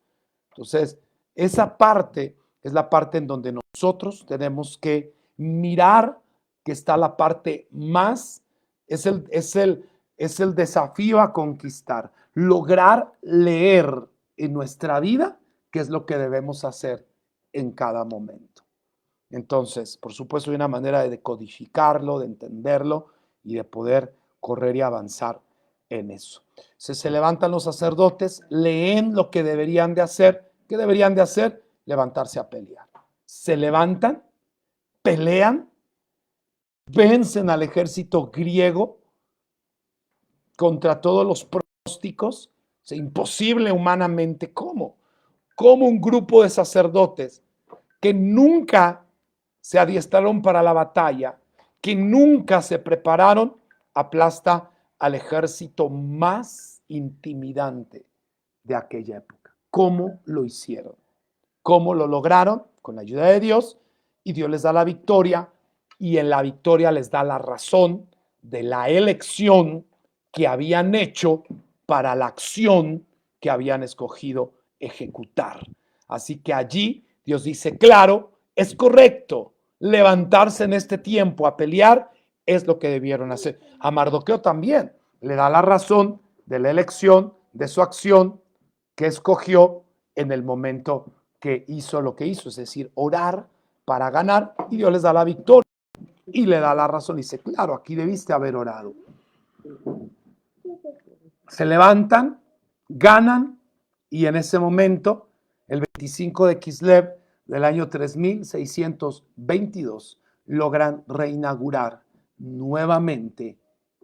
[SPEAKER 2] Entonces, esa parte es la parte en donde nosotros tenemos que mirar que está la parte más, es el desafío a conquistar, lograr leer en nuestra vida qué es lo que debemos hacer en cada momento. Entonces, por supuesto, hay una manera de decodificarlo, de entenderlo y de poder correr y avanzar en eso. Se levantan los sacerdotes, leen lo que deberían de hacer. ¿Qué deberían de hacer? Levantarse a pelear. Se levantan, pelean, vencen al ejército griego contra todos los pronósticos. Es imposible humanamente. ¿Cómo? ¿Cómo un grupo de sacerdotes que nunca se adiestraron para la batalla, que nunca se prepararon, aplasta al ejército más intimidante de aquella época? ¿Cómo lo hicieron? ¿Cómo lo lograron? Con la ayuda de Dios, y Dios les da la victoria, y en la victoria les da la razón de la elección que habían hecho para la acción que habían escogido ejecutar. Así que allí Dios dice, claro, es correcto levantarse en este tiempo a pelear, es lo que debieron hacer. A Mardoqueo también le da la razón de la elección, de su acción que escogió en el momento que hizo lo que hizo, es decir, orar para ganar, y Dios les da la victoria y le da la razón. Y dice, claro, aquí debiste haber orado. Se levantan, ganan, y en ese momento, el 25 de Kislev del año 3622, logran reinaugurar nuevamente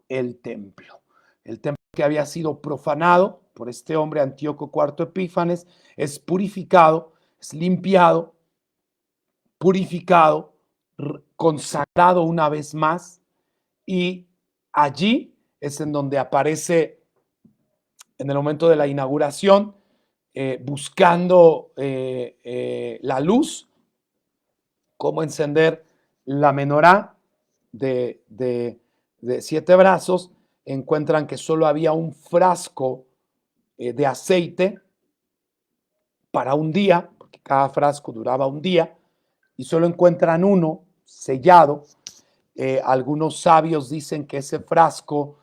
[SPEAKER 2] el templo. El templo que había sido profanado por este hombre Antíoco IV Epífanes es purificado, es limpiado, purificado, consagrado una vez más, y allí es en donde aparece en el momento de la inauguración, buscando la luz, cómo encender la menorá de 7 brazos, encuentran que solo había un frasco de aceite para un día, porque cada frasco duraba un día, y solo encuentran uno sellado. Algunos sabios dicen que ese frasco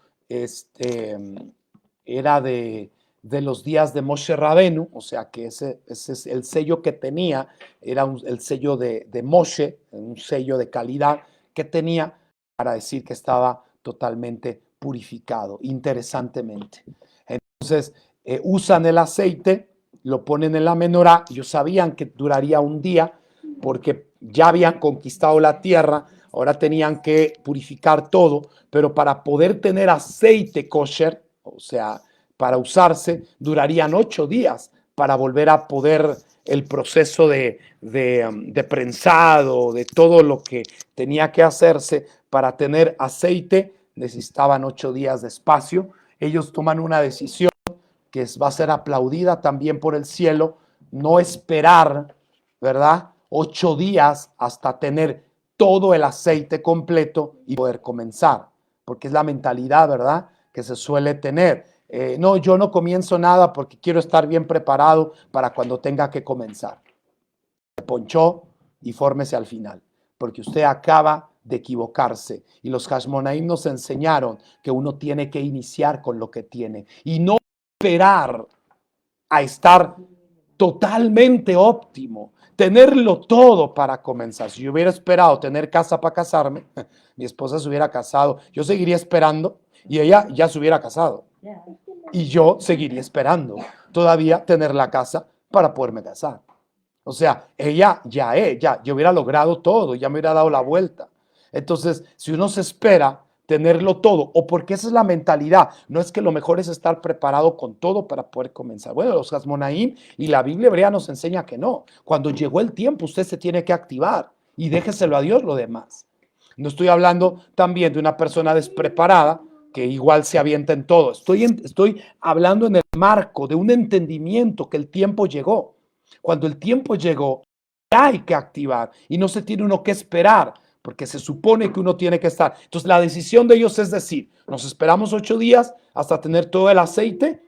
[SPEAKER 2] era de los días de Moshe Rabenu, o sea que ese es el sello que tenía, era el sello de Moshe, un sello de calidad que tenía para decir que estaba totalmente purificado, interesantemente. Entonces, usan el aceite, lo ponen en la menorá. Ellos sabían que duraría un día porque ya habían conquistado la tierra, ahora tenían que purificar todo, pero para poder tener aceite kosher, o sea, para usarse, durarían 8 días para volver a poder el proceso de prensado, de todo lo que tenía que hacerse para tener aceite. Necesitaban 8 días de espacio. Ellos toman una decisión que va a ser aplaudida también por el cielo, no esperar, ¿verdad?, 8 días hasta tener todo el aceite completo y poder comenzar, porque es la mentalidad, ¿verdad?, que se suele tener. No, yo no comienzo nada porque quiero estar bien preparado para cuando tenga que comenzar. Se ponchó y fórmese al final, porque usted acaba de equivocarse. Y los Hashmonaim nos enseñaron que uno tiene que iniciar con lo que tiene y no esperar a estar totalmente óptimo, tenerlo todo para comenzar. Si yo hubiera esperado tener casa para casarme, mi esposa se hubiera casado, yo seguiría esperando y ella ya se hubiera casado. y yo seguiría esperando todavía tener la casa para poderme casar. O sea, ella, yo hubiera logrado todo, ya me hubiera dado la vuelta. Entonces, si uno se espera tenerlo todo, o porque esa es la mentalidad, no es que lo mejor es estar preparado con todo para poder comenzar. Bueno, los Hasmonaim y la Biblia hebrea nos enseña que no. Cuando llegó el tiempo, usted se tiene que activar y déjeselo a Dios lo demás. No estoy hablando también de una persona despreparada que igual se avienta en todo. Estoy hablando en el marco de un entendimiento que el tiempo llegó. Cuando el tiempo llegó, hay que activar y no se tiene uno que esperar, porque se supone que uno tiene que estar. Entonces la decisión de ellos es decir, nos esperamos 8 días hasta tener todo el aceite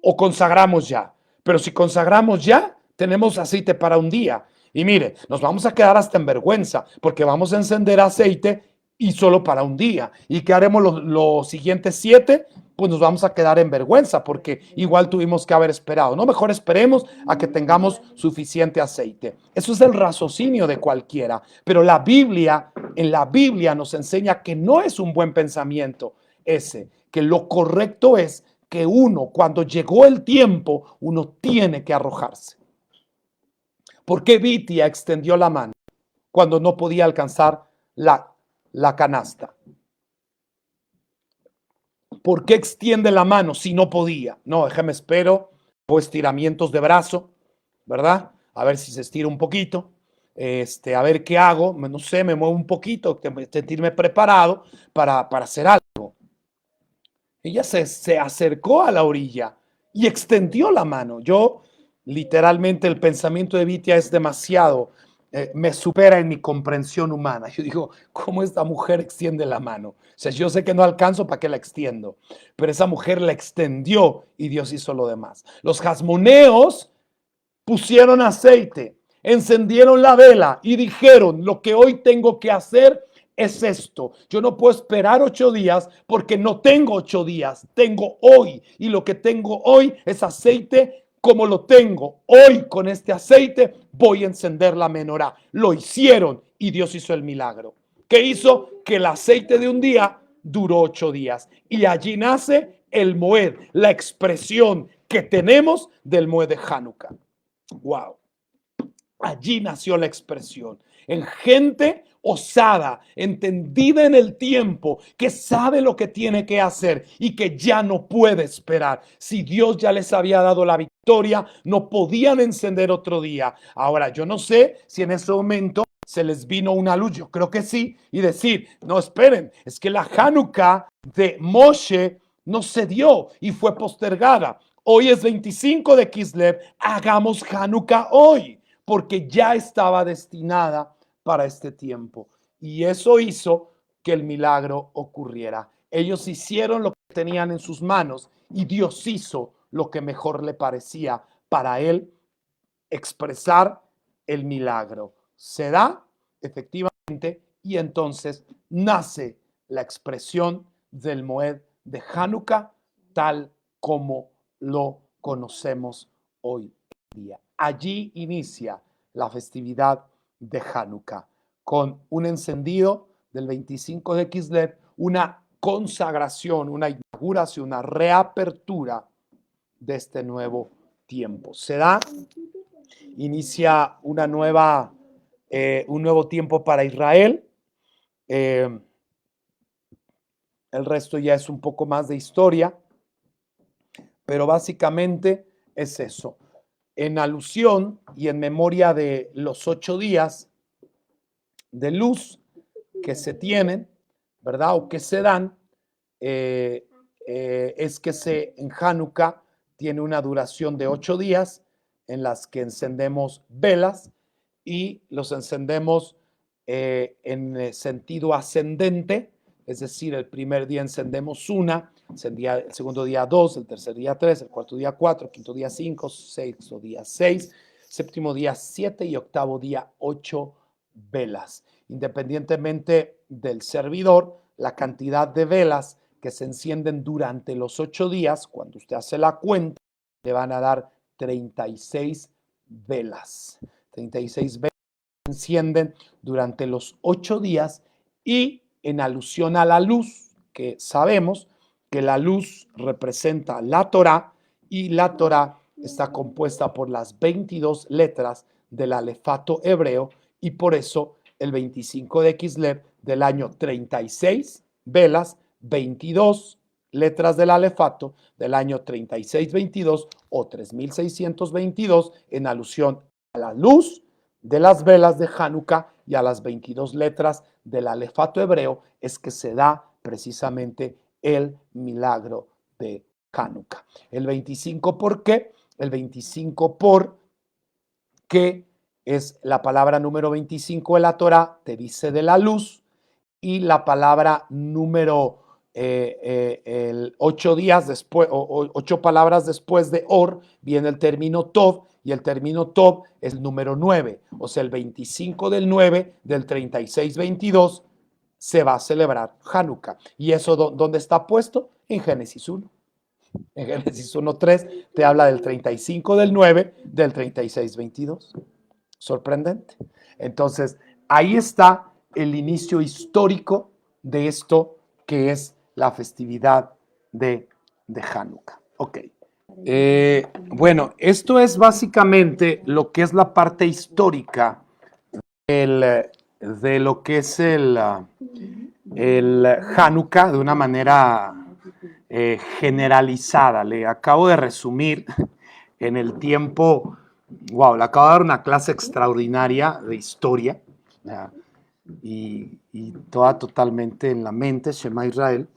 [SPEAKER 2] o consagramos ya. Pero si consagramos ya, tenemos aceite para un día. Y mire, nos vamos a quedar hasta en vergüenza porque vamos a encender aceite y solo para un día. ¿Y qué haremos los siguientes 7? Pues nos vamos a quedar en vergüenza porque igual tuvimos que haber esperado. No, mejor esperemos a que tengamos suficiente aceite. Eso es el raciocinio de cualquiera. Pero en la Biblia nos enseña que no es un buen pensamiento ese, que lo correcto es que uno, cuando llegó el tiempo, uno tiene que arrojarse. ¿Por qué Vitia extendió la mano cuando no podía alcanzar la canasta? ¿Por qué extiende la mano si no podía? No, déjame espero, o estiramientos de brazo, ¿verdad? A ver si se estira un poquito, a ver qué hago, no sé, me muevo un poquito, sentirme preparado para hacer algo. Ella se acercó a la orilla y extendió la mano. Yo, literalmente, el pensamiento de Vitia es demasiado, me supera en mi comprensión humana. Yo digo, ¿cómo esta mujer extiende la mano? O sea, yo sé que no alcanzo, ¿para qué la extiendo? Pero esa mujer la extendió y Dios hizo lo demás. Los jasmoneos pusieron aceite, encendieron la vela y dijeron, lo que hoy tengo que hacer es esto. Yo no puedo esperar 8 días porque no tengo 8 días, tengo hoy. Y lo que tengo hoy es aceite como lo tengo. Hoy con este aceite voy a encender la menorá. Lo hicieron y Dios hizo el milagro. ¿Qué hizo? Que el aceite de un día duró 8 días. Y allí nace el Moed, la expresión que tenemos del Moed de Hanukkah. Wow. Allí nació la expresión. En gente osada, entendida en el tiempo, que sabe lo que tiene que hacer y que ya no puede esperar. Si Dios ya les había dado la victoria, no podían encender otro día. Ahora, yo no sé si en ese momento se les vino una luz, yo creo que sí, y decir, no esperen, es que la Hanukkah de Moshe no se dio y fue postergada. Hoy es 25 de Kislev, hagamos Hanukkah hoy, porque ya estaba destinada para este tiempo. Y eso hizo que el milagro ocurriera. Ellos hicieron lo que tenían en sus manos y Dios hizo lo que mejor le parecía para él expresar el milagro. Se da efectivamente y entonces nace la expresión del Moed de Hanukkah tal como lo conocemos hoy en día. Allí inicia la festividad de Hanukkah con un encendido del 25 de Kislev, una consagración, una inauguración, una reapertura de este nuevo tiempo. Se da, inicia un nuevo tiempo para Israel. El resto ya es un poco más de historia, pero básicamente es eso. En alusión y en memoria de los 8 días de luz que se tienen, ¿verdad? O que se dan, es que en Hanukkah tiene una duración de 8 días en las que encendemos velas y los encendemos en sentido ascendente, es decir, el primer día encendemos una, el segundo día 2, el tercer día 3, el cuarto día 4, quinto día 5, sexto día 6, séptimo día 7 y octavo día 8 velas. Independientemente del servidor, la cantidad de velas que se encienden durante los 8 días, cuando usted hace la cuenta, le van a dar 36 velas. 36 velas se encienden durante los 8 días y en alusión a la luz que sabemos, que la luz representa la Torá y la Torá está compuesta por las 22 letras del alefato hebreo y por eso el 25 de Kislev del año 36 velas, 22 letras del alefato del año 3622 o 3622 en alusión a la luz de las velas de Hanukkah y a las 22 letras del alefato hebreo es que se da precisamente el milagro de Hanukkah. El 25, ¿por qué? El 25 porque es la palabra número 25 de la Torah, te dice de la luz, y la palabra número el 8 días después, o 8 palabras después de Or, viene el término Tov, y el término Tov es el número 9, o sea, el 25 del 9 del 36-22 se va a celebrar Hanukkah. ¿Y eso dónde está puesto? En Génesis 1. En Génesis 1:3 te habla del 35 del 9 del 36-22. Sorprendente. Entonces, ahí está el inicio histórico de esto que es la festividad de Hanukkah. Ok. Bueno, esto es básicamente lo que es la parte histórica de lo que es el Hanukkah de una manera generalizada. Le acabo de resumir en el tiempo, wow, le acabo de dar una clase extraordinaria de historia y toda totalmente en la mente, Shema Israel,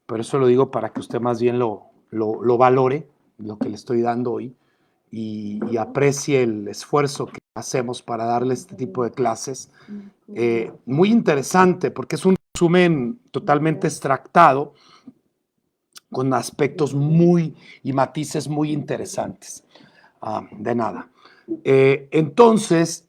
[SPEAKER 2] pero eso lo digo para que usted más bien lo valore, lo que le estoy dando hoy, y aprecie el esfuerzo que hacemos para darle este tipo de clases. Muy interesante porque es un resumen totalmente extractado con aspectos muy y matices muy interesantes. De nada. Entonces,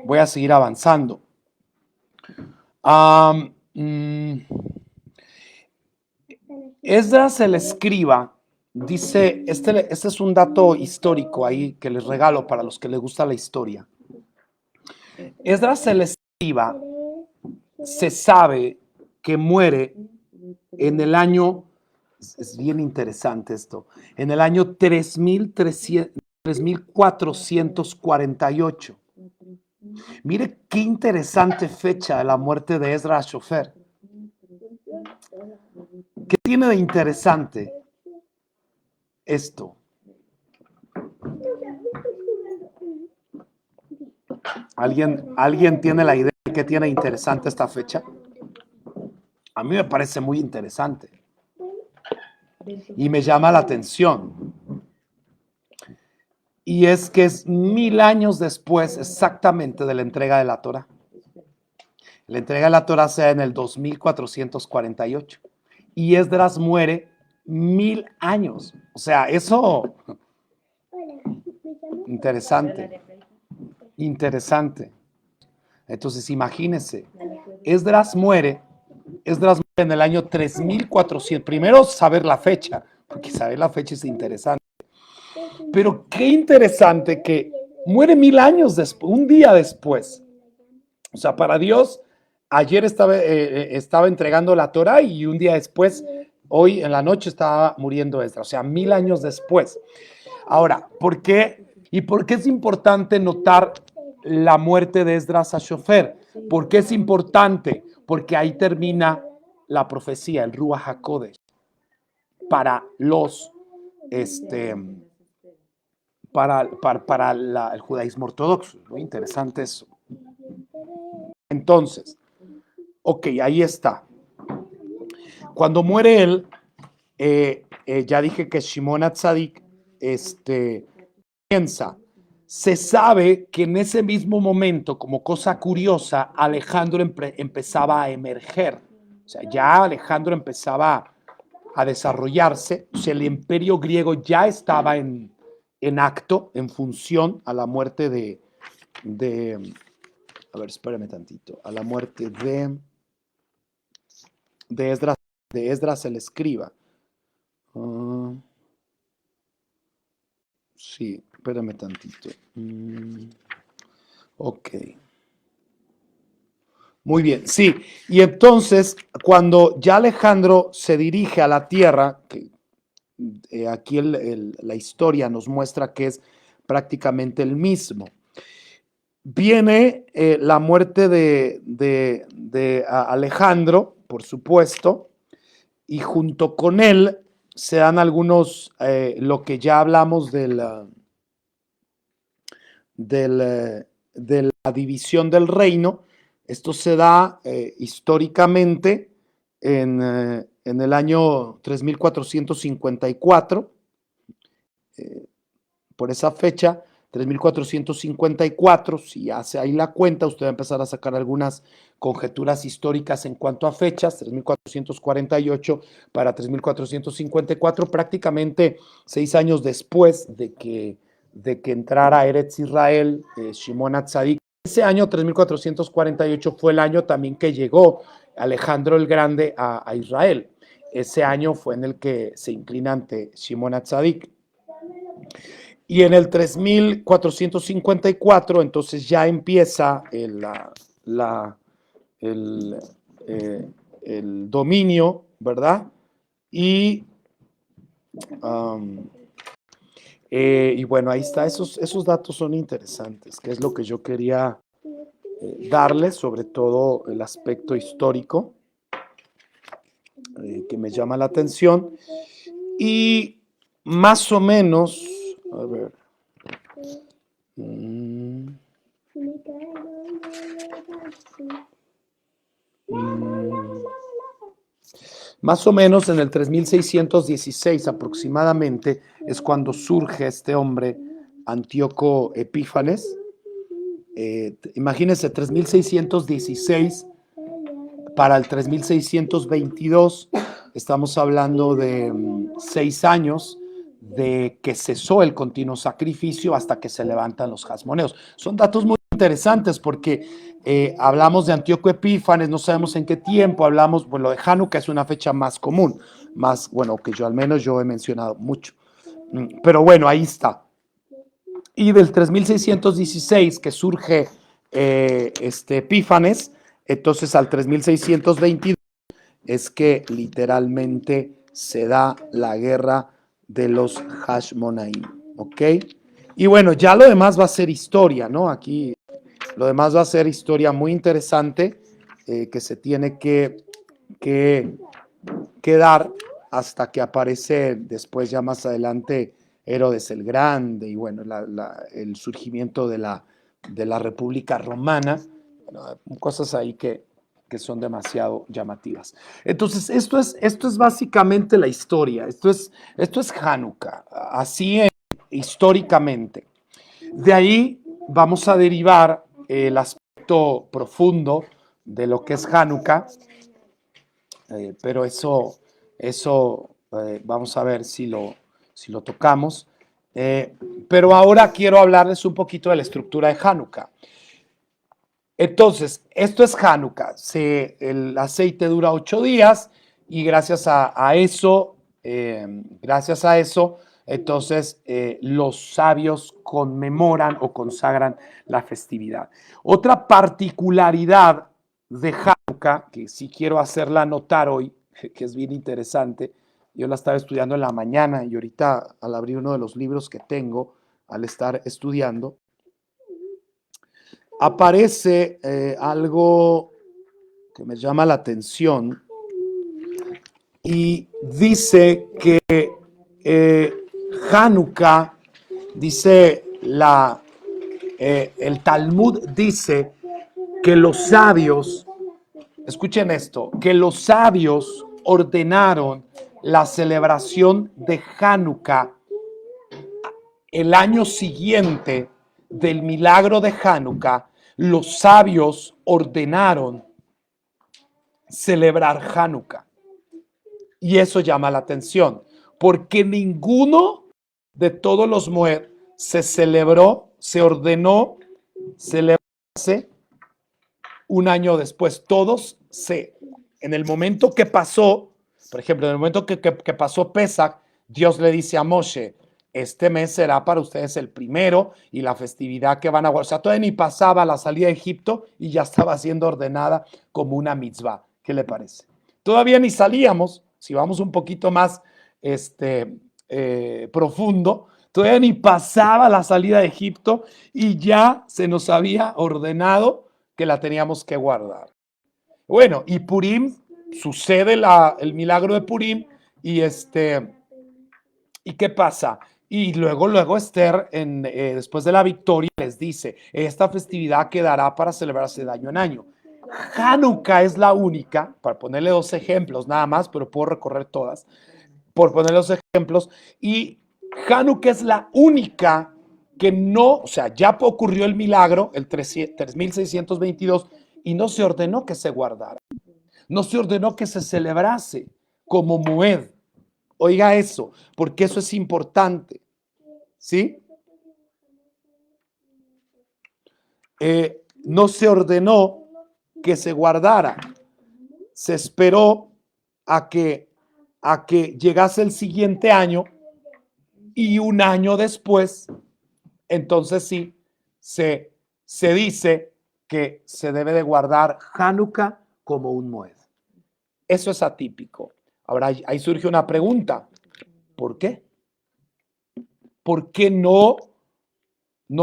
[SPEAKER 2] voy a seguir avanzando. Esdras el escriba dice, este es un dato histórico ahí que les regalo para los que les gusta la historia. Esdras el escriba se sabe que muere en el año, es bien interesante esto, en el año 3448. Mire qué interesante fecha de la muerte de Esdras Shofer. ¿Qué tiene de interesante esto? ¿Alguien tiene la idea de qué tiene interesante esta fecha? A mí me parece muy interesante y me llama la atención. Y es que es 1000 años después exactamente de la entrega de la Torá. La entrega de la Torá se da en el 2448 y Esdras muere 1000 años. O sea, eso interesante. Entonces, imagínense, Esdras muere en el año 3400. Primero, saber la fecha, porque saber la fecha es interesante. Pero qué interesante que muere 1000 años después, un día después. O sea, para Dios, ayer estaba entregando la Torá y un día después, hoy en la noche, estaba muriendo Esdras. O sea, 1000 años después. Ahora, ¿por qué? ¿Y por qué es importante notar la muerte de Esdras Shofer? ¿Por qué es importante? Porque ahí termina la profecía, el Ruach HaKodesh, para los, para el judaísmo ortodoxo. Muy interesante eso. Entonces, ok, ahí está. Cuando muere él, ya dije que Shimon HaTzadik, piensa, se sabe que en ese mismo momento, como cosa curiosa, Alejandro empezaba a emerger. O sea, ya Alejandro empezaba a desarrollarse. O sea, el imperio griego ya estaba en acto, en función a la muerte de a ver, espérame tantito, a la muerte de Esdras el escriba. Sí, espérame tantito. Ok. Muy bien, sí. Y entonces, cuando ya Alejandro se dirige a la tierra, que aquí la historia nos muestra que es prácticamente el mismo, viene la muerte de Alejandro, por supuesto, y junto con él se dan algunos, lo que ya hablamos de la división del reino. Esto se da históricamente en el año 3454, por esa fecha, 3454, si hace ahí la cuenta, usted va a empezar a sacar algunas conjeturas históricas en cuanto a fechas, 3448 para 3454, prácticamente 6 años después de que entrara a Eretz Israel, Shimon Hatzadik. Ese año 3448 fue el año también que llegó Alejandro el Grande a Israel. Ese año fue en el que se inclina ante Shimon Hatzadik. Y en el 3454, entonces ya empieza el dominio, ¿verdad? Y bueno, ahí está, esos datos son interesantes, que es lo que yo quería darles, sobre todo el aspecto histórico, que me llama la atención. Y más o menos, a ver, más o menos en el 3616 aproximadamente es cuando surge este hombre, Antíoco Epífanes. Imagínense, 3616 para el 3622, estamos hablando de 6 años de que cesó el continuo sacrificio hasta que se levantan los hasmoneos. Son datos muy interesantes porque hablamos de Antíoco Epífanes, no sabemos en qué tiempo, hablamos, bueno, lo de Hanukkah es una fecha más común, más, bueno, que yo al menos yo he mencionado mucho. Pero bueno, ahí está. Y del 3616 que surge Epífanes, entonces al 3622 es que literalmente se da la guerra de los Hashmonaim, ¿ok? Y bueno, ya lo demás va a ser historia, ¿no? Aquí lo demás va a ser historia muy interesante que se tiene que dar hasta que aparece después ya más adelante Herodes el Grande y bueno, el surgimiento de la República Romana, bueno, cosas ahí que son demasiado llamativas. Entonces, esto es básicamente la historia, esto es Hanukkah, así históricamente. De ahí vamos a derivar el aspecto profundo de lo que es Hanukkah, pero eso vamos a ver si lo tocamos. Pero ahora quiero hablarles un poquito de la estructura de Hanukkah. Entonces, esto es Hanukkah. El aceite dura 8 días y gracias a eso, entonces los sabios conmemoran o consagran la festividad. Otra particularidad de Hanukkah, que sí quiero hacerla notar hoy, que es bien interesante, yo la estaba estudiando en la mañana y ahorita al abrir uno de los libros que tengo, al estar estudiando, aparece algo que me llama la atención y dice que Hanukkah, dice el Talmud dice que los sabios, escuchen esto, que los sabios ordenaron la celebración de Hanukkah el año siguiente del milagro de Hanukkah. Los sabios ordenaron celebrar Hanukkah. Y eso llama la atención, porque ninguno de todos los Moed se ordenó celebrarse un año después. Todos en el momento que pasó, por ejemplo, en el momento que pasó Pesach, Dios le dice a Moshe, este mes será para ustedes el primero y la festividad que van a guardar. O sea, todavía ni pasaba la salida de Egipto y ya estaba siendo ordenada como una mitzvah. ¿Qué le parece? Todavía ni salíamos, si vamos un poquito más profundo, todavía ni pasaba la salida de Egipto y ya se nos había ordenado que la teníamos que guardar. Bueno, y Purim, sucede el milagro de Purim y ¿y qué pasa? Y luego Esther, después de la victoria, les dice, esta festividad quedará para celebrarse de año en año. Hanukkah es la única, para ponerle 2 ejemplos nada más, pero puedo recorrer todas, por ponerle 2 ejemplos, y Hanukkah es la única que no, o sea, ya ocurrió el milagro, el 3622, y no se ordenó que se guardara, no se ordenó que se celebrase como Moed. Oiga eso, porque eso es importante, ¿sí? No se ordenó que se guardara, se esperó a que llegase el siguiente año y un año después, entonces sí, se dice que se debe de guardar Hanukkah como un Moed. Eso es atípico. Ahora, ahí surge una pregunta. ¿Por qué? ¿Por qué no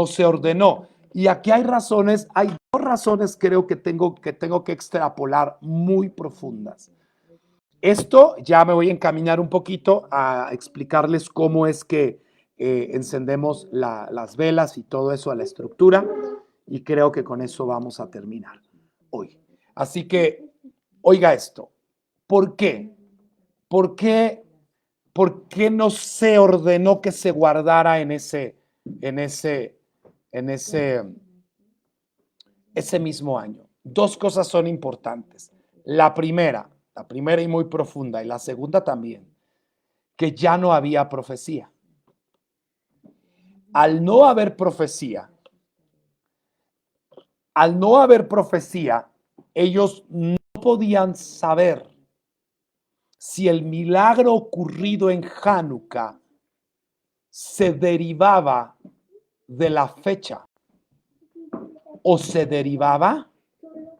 [SPEAKER 2] se ordenó? Y aquí hay razones, hay 2 razones creo que tengo que extrapolar muy profundas. Esto ya me voy a encaminar un poquito a explicarles cómo es que encendemos las velas y todo eso a la estructura, y creo que con eso vamos a terminar hoy. Así que, oiga esto, ¿por qué? ¿Por qué no se ordenó que se guardara en ese mismo año? 2 cosas son importantes. La primera y muy profunda, y la segunda también, que ya no había profecía. Al no haber profecía, ellos no podían saber si el milagro ocurrido en Hanukkah se derivaba de la fecha o se derivaba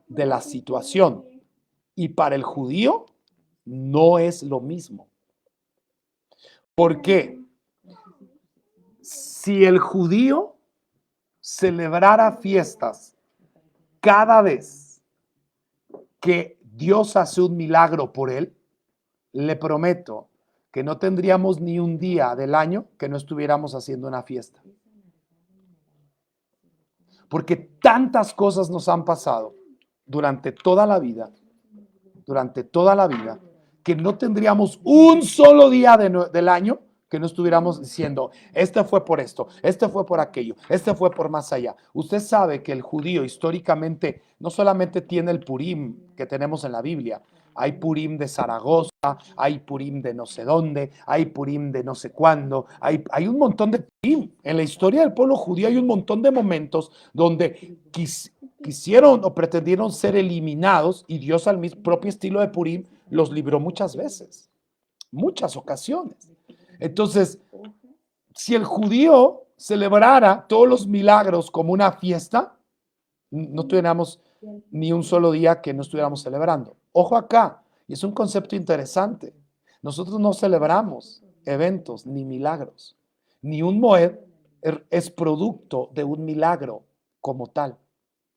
[SPEAKER 2] de la situación. Y para el judío no es lo mismo. ¿Por qué? Si el judío celebrara fiestas cada vez que Dios hace un milagro por él, le prometo que no tendríamos ni un día del año que no estuviéramos haciendo una fiesta. Porque tantas cosas nos han pasado durante toda la vida, que no tendríamos un solo día del año que no estuviéramos diciendo, este fue por esto, este fue por aquello, este fue por más allá. Usted sabe que el judío históricamente no solamente tiene el Purim que tenemos en la Biblia, hay Purim de Zaragoza, hay Purim de no sé dónde, hay Purim de no sé cuándo, hay un montón de Purim. En la historia del pueblo judío hay un montón de momentos donde quisieron o pretendieron ser eliminados y Dios al propio estilo de Purim los libró muchas veces, muchas ocasiones. Entonces, si el judío celebrara todos los milagros como una fiesta, no tuviéramos ni un solo día que no estuviéramos celebrando. Ojo acá, y es un concepto interesante. Nosotros no celebramos eventos ni milagros. Ni un Moed es producto de un milagro como tal.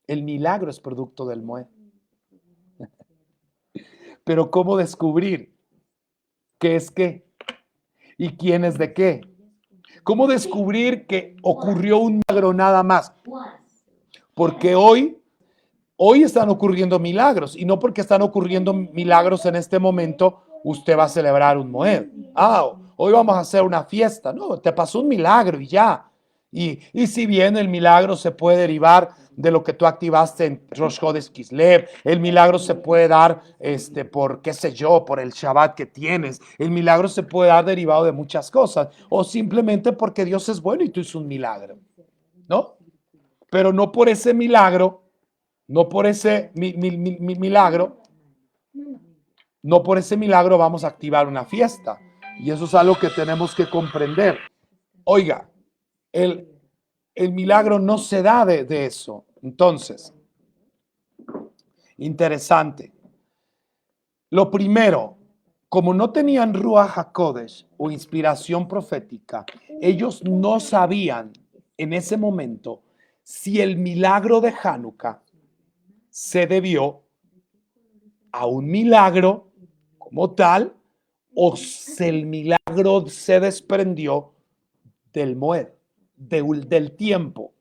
[SPEAKER 2] El milagro es producto del Moed. Pero ¿cómo descubrir qué es qué? ¿Y quién es de qué? ¿Cómo descubrir que ocurrió un milagro nada más? Porque hoy están ocurriendo milagros, y no porque están ocurriendo milagros en este momento, usted va a celebrar un Moed. Hoy vamos a hacer una fiesta. No, te pasó un milagro y ya. Y si bien el milagro se puede derivar de lo que tú activaste en Rosh Chodesh Kislev, el milagro se puede dar por, qué sé yo, por el Shabbat que tienes, el milagro se puede dar derivado de muchas cosas, o simplemente porque Dios es bueno y tú hizo un milagro, ¿no? Pero no por ese milagro, no por ese milagro vamos a activar una fiesta. Y eso es algo que tenemos que comprender. Oiga, el, el milagro no se da de eso. Entonces, interesante. Lo primero, como no tenían Ruach HaKodesh o inspiración profética, ellos no sabían en ese momento si el milagro de Hanukkah se debió a un milagro como tal o si el milagro se desprendió del Moed, del tiempo,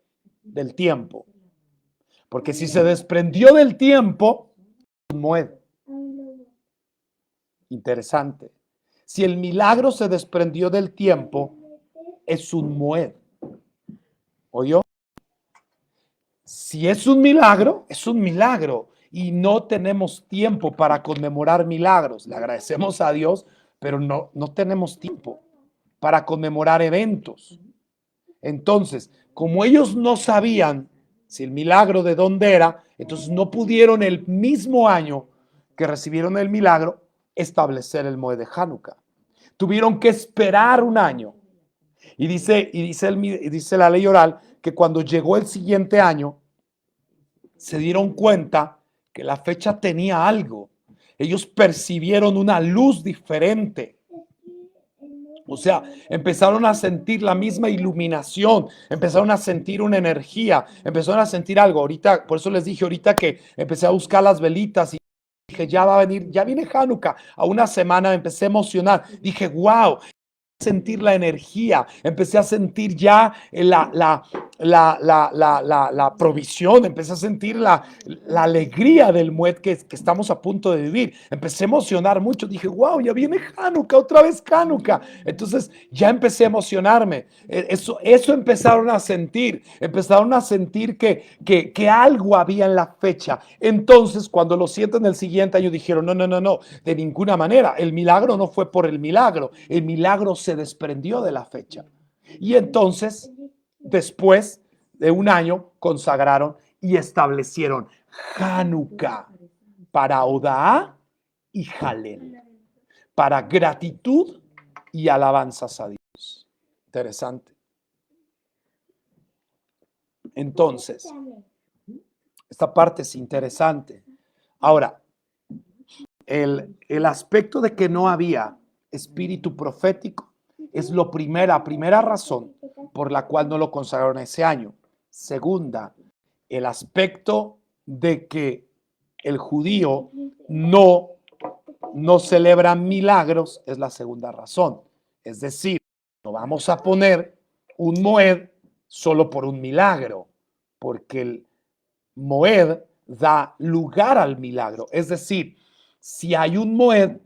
[SPEAKER 2] Porque si se desprendió del tiempo, un Moed. Interesante. Si el milagro se desprendió del tiempo, es un Moed. ¿Oyó? Si es un milagro, es un milagro. Y no tenemos tiempo para conmemorar milagros. Le agradecemos a Dios, pero no tenemos tiempo para conmemorar eventos. Entonces, como ellos no sabían si el milagro de dónde era, entonces no pudieron el mismo año que recibieron el milagro establecer el Moed de Hanukkah. Tuvieron que esperar un año. Y dice la ley oral que cuando llegó el siguiente año, se dieron cuenta que la fecha tenía algo. Ellos percibieron una luz diferente. O sea, empezaron a sentir la misma iluminación, empezaron a sentir una energía, empezaron a sentir algo. Ahorita, por eso les dije ahorita que empecé a buscar las velitas y dije, ya va a venir, ya viene Hanukkah. A una semana me empecé a emocionar. Dije, wow, sentir la energía, empecé a sentir ya la provisión, empecé a sentir la alegría del Moed que estamos a punto de vivir. Empecé a emocionar mucho, dije, wow, ya viene Hanukkah, otra vez Hanukkah. Entonces ya empecé a emocionarme. Eso empezaron a sentir que algo había en la fecha. Entonces, cuando lo sienten el siguiente año, dijeron, no, de ninguna manera. El milagro no fue por el milagro se desprendió de la fecha. Y entonces, después de un año, consagraron y establecieron Hanukkah para Odaá y Halel, para gratitud y alabanzas a Dios. Interesante. Entonces, esta parte es interesante. Ahora, el aspecto de que no había espíritu profético es la primera razón por la cual no lo consagraron ese año. Segunda, el aspecto de que el judío no celebra milagros es la segunda razón. Es decir, no vamos a poner un Moed solo por un milagro, porque el Moed da lugar al milagro. Es decir, si hay un Moed,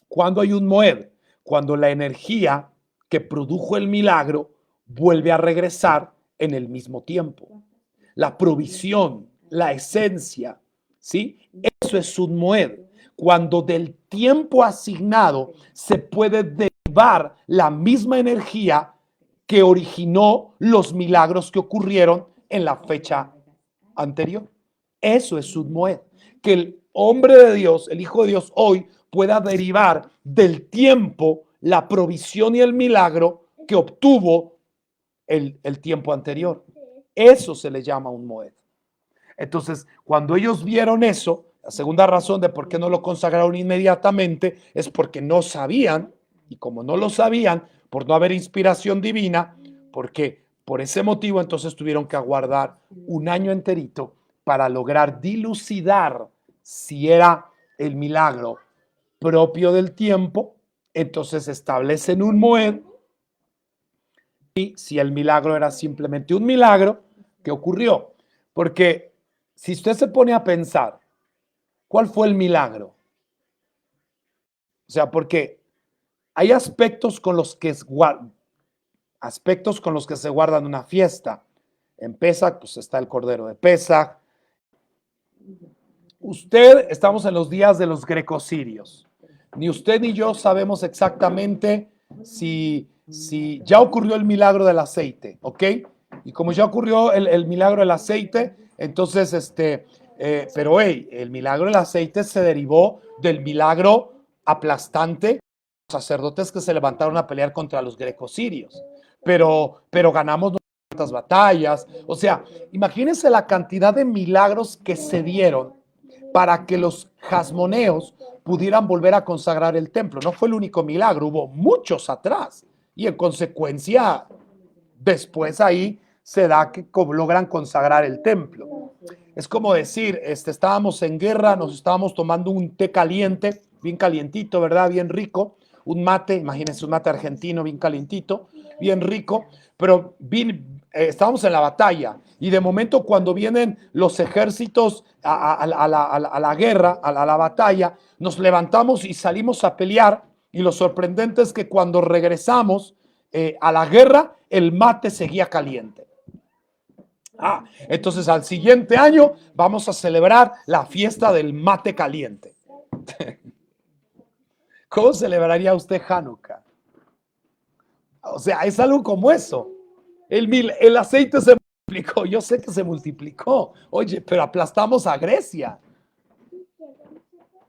[SPEAKER 2] ¿cuándo hay un Moed? Cuando la energía que produjo el milagro vuelve a regresar en el mismo tiempo. La provisión, la esencia, ¿sí? Eso es un Moed. Cuando del tiempo asignado se puede derivar la misma energía que originó los milagros que ocurrieron en la fecha anterior. Eso es un Moed. Que el hombre de Dios, el Hijo de Dios, hoy pueda derivar del tiempo la provisión y el milagro que obtuvo el tiempo anterior. Eso se le llama un Moed. Entonces, cuando ellos vieron eso, la segunda razón de por qué no lo consagraron inmediatamente es porque no sabían, y como no lo sabían, por no haber inspiración divina, porque por ese motivo entonces tuvieron que aguardar un año enterito para lograr dilucidar si era el milagro propio del tiempo. Entonces establecen un Moed, y si el milagro era simplemente un milagro, ¿qué ocurrió? Porque si usted se pone a pensar, ¿cuál fue el milagro? O sea, porque hay aspectos con los que se guardan una fiesta. En Pesach, pues está el Cordero de Pesach. Estamos en los días de los grecosirios. Ni usted ni yo sabemos exactamente si ya ocurrió el milagro del aceite, ¿ok? Y como ya ocurrió el milagro del aceite, entonces, pero el milagro del aceite se derivó del milagro aplastante de los sacerdotes que se levantaron a pelear contra los grecosirios. pero ganamos nuestras batallas. O sea, imagínense la cantidad de milagros que se dieron para que los jasmoneos pudieran volver a consagrar el templo. No fue el único milagro, hubo muchos atrás. Y en consecuencia, después ahí se da que logran consagrar el templo. Es como decir, estábamos en guerra, nos estábamos tomando un té caliente, bien calientito, ¿verdad? Bien rico. Un mate, imagínense un mate argentino bien calientito, bien rico, pero estábamos en la batalla y de momento cuando vienen los ejércitos a la guerra, a la batalla, nos levantamos y salimos a pelear y lo sorprendente es que cuando regresamos a la guerra, el mate seguía caliente. Entonces al siguiente año vamos a celebrar la fiesta del mate caliente. ¿Cómo celebraría usted Hanukkah? O sea, es algo como eso. El aceite se multiplicó. Yo sé que se multiplicó. Oye, pero aplastamos a Grecia.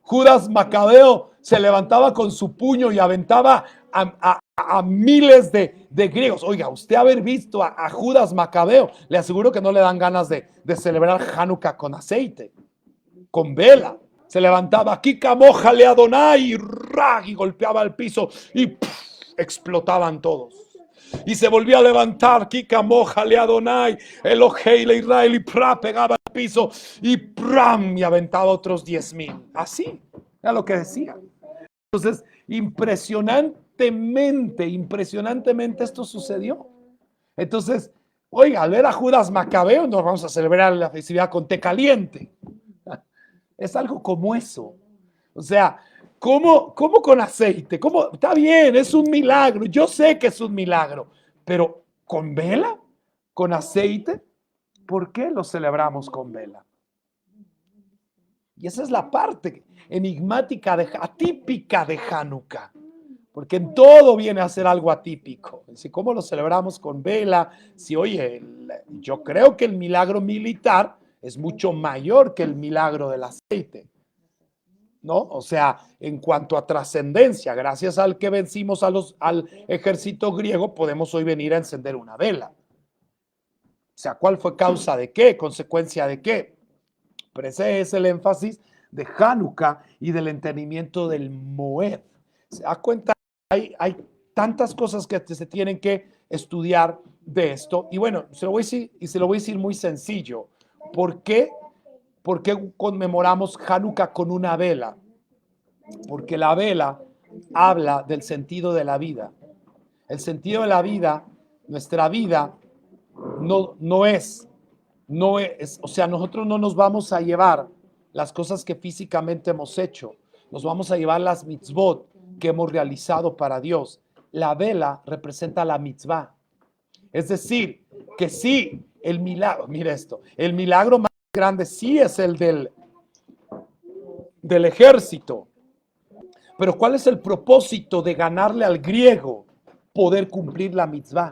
[SPEAKER 2] Judas Macabeo se levantaba con su puño y aventaba a miles de griegos. Oiga, usted haber visto a Judas Macabeo, le aseguro que no le dan ganas de celebrar Hanukkah con aceite, con vela. Se levantaba, Kika mojale Adonai, y golpeaba el piso y explotaban todos. Y se volvía a levantar, Kika mojale Adonai, Eloheile Israel, y pegaba al piso y aventaba otros 10,000. Así, era lo que decía. Entonces, impresionantemente esto sucedió. Entonces, oiga, al ver a Judas Macabeo, nos vamos a celebrar la festividad con té caliente. Es algo como eso. O sea, ¿cómo con aceite? ¿Cómo? Está bien, es un milagro. Yo sé que es un milagro. Pero ¿con vela? ¿Con aceite? ¿Por qué lo celebramos con vela? Y esa es la parte enigmática, atípica de Hanukkah. Porque en todo viene a ser algo atípico. ¿Cómo lo celebramos con vela? Si, oye, yo creo que el milagro militar es mucho mayor que el milagro del aceite, ¿no? O sea, en cuanto a trascendencia, gracias al que vencimos al ejército griego, podemos hoy venir a encender una vela. O sea, ¿cuál fue causa de qué? ¿Consecuencia de qué? Pero ese es el énfasis de Hanukkah y del entendimiento del Moed. ¿Se da cuenta? Hay tantas cosas que se tienen que estudiar de esto. Y bueno, se lo voy a decir muy sencillo. ¿Por qué conmemoramos Hanukkah con una vela? Porque la vela habla del sentido de la vida. El sentido de la vida, nuestra vida, no es, o sea, nosotros no nos vamos a llevar las cosas que físicamente hemos hecho, nos vamos a llevar las mitzvot que hemos realizado para Dios. La vela representa la mitzvah. Es decir, que sí, el milagro, mire esto, el milagro más grande sí es el del ejército. Pero ¿cuál es el propósito de ganarle al griego? Poder cumplir la mitzvah.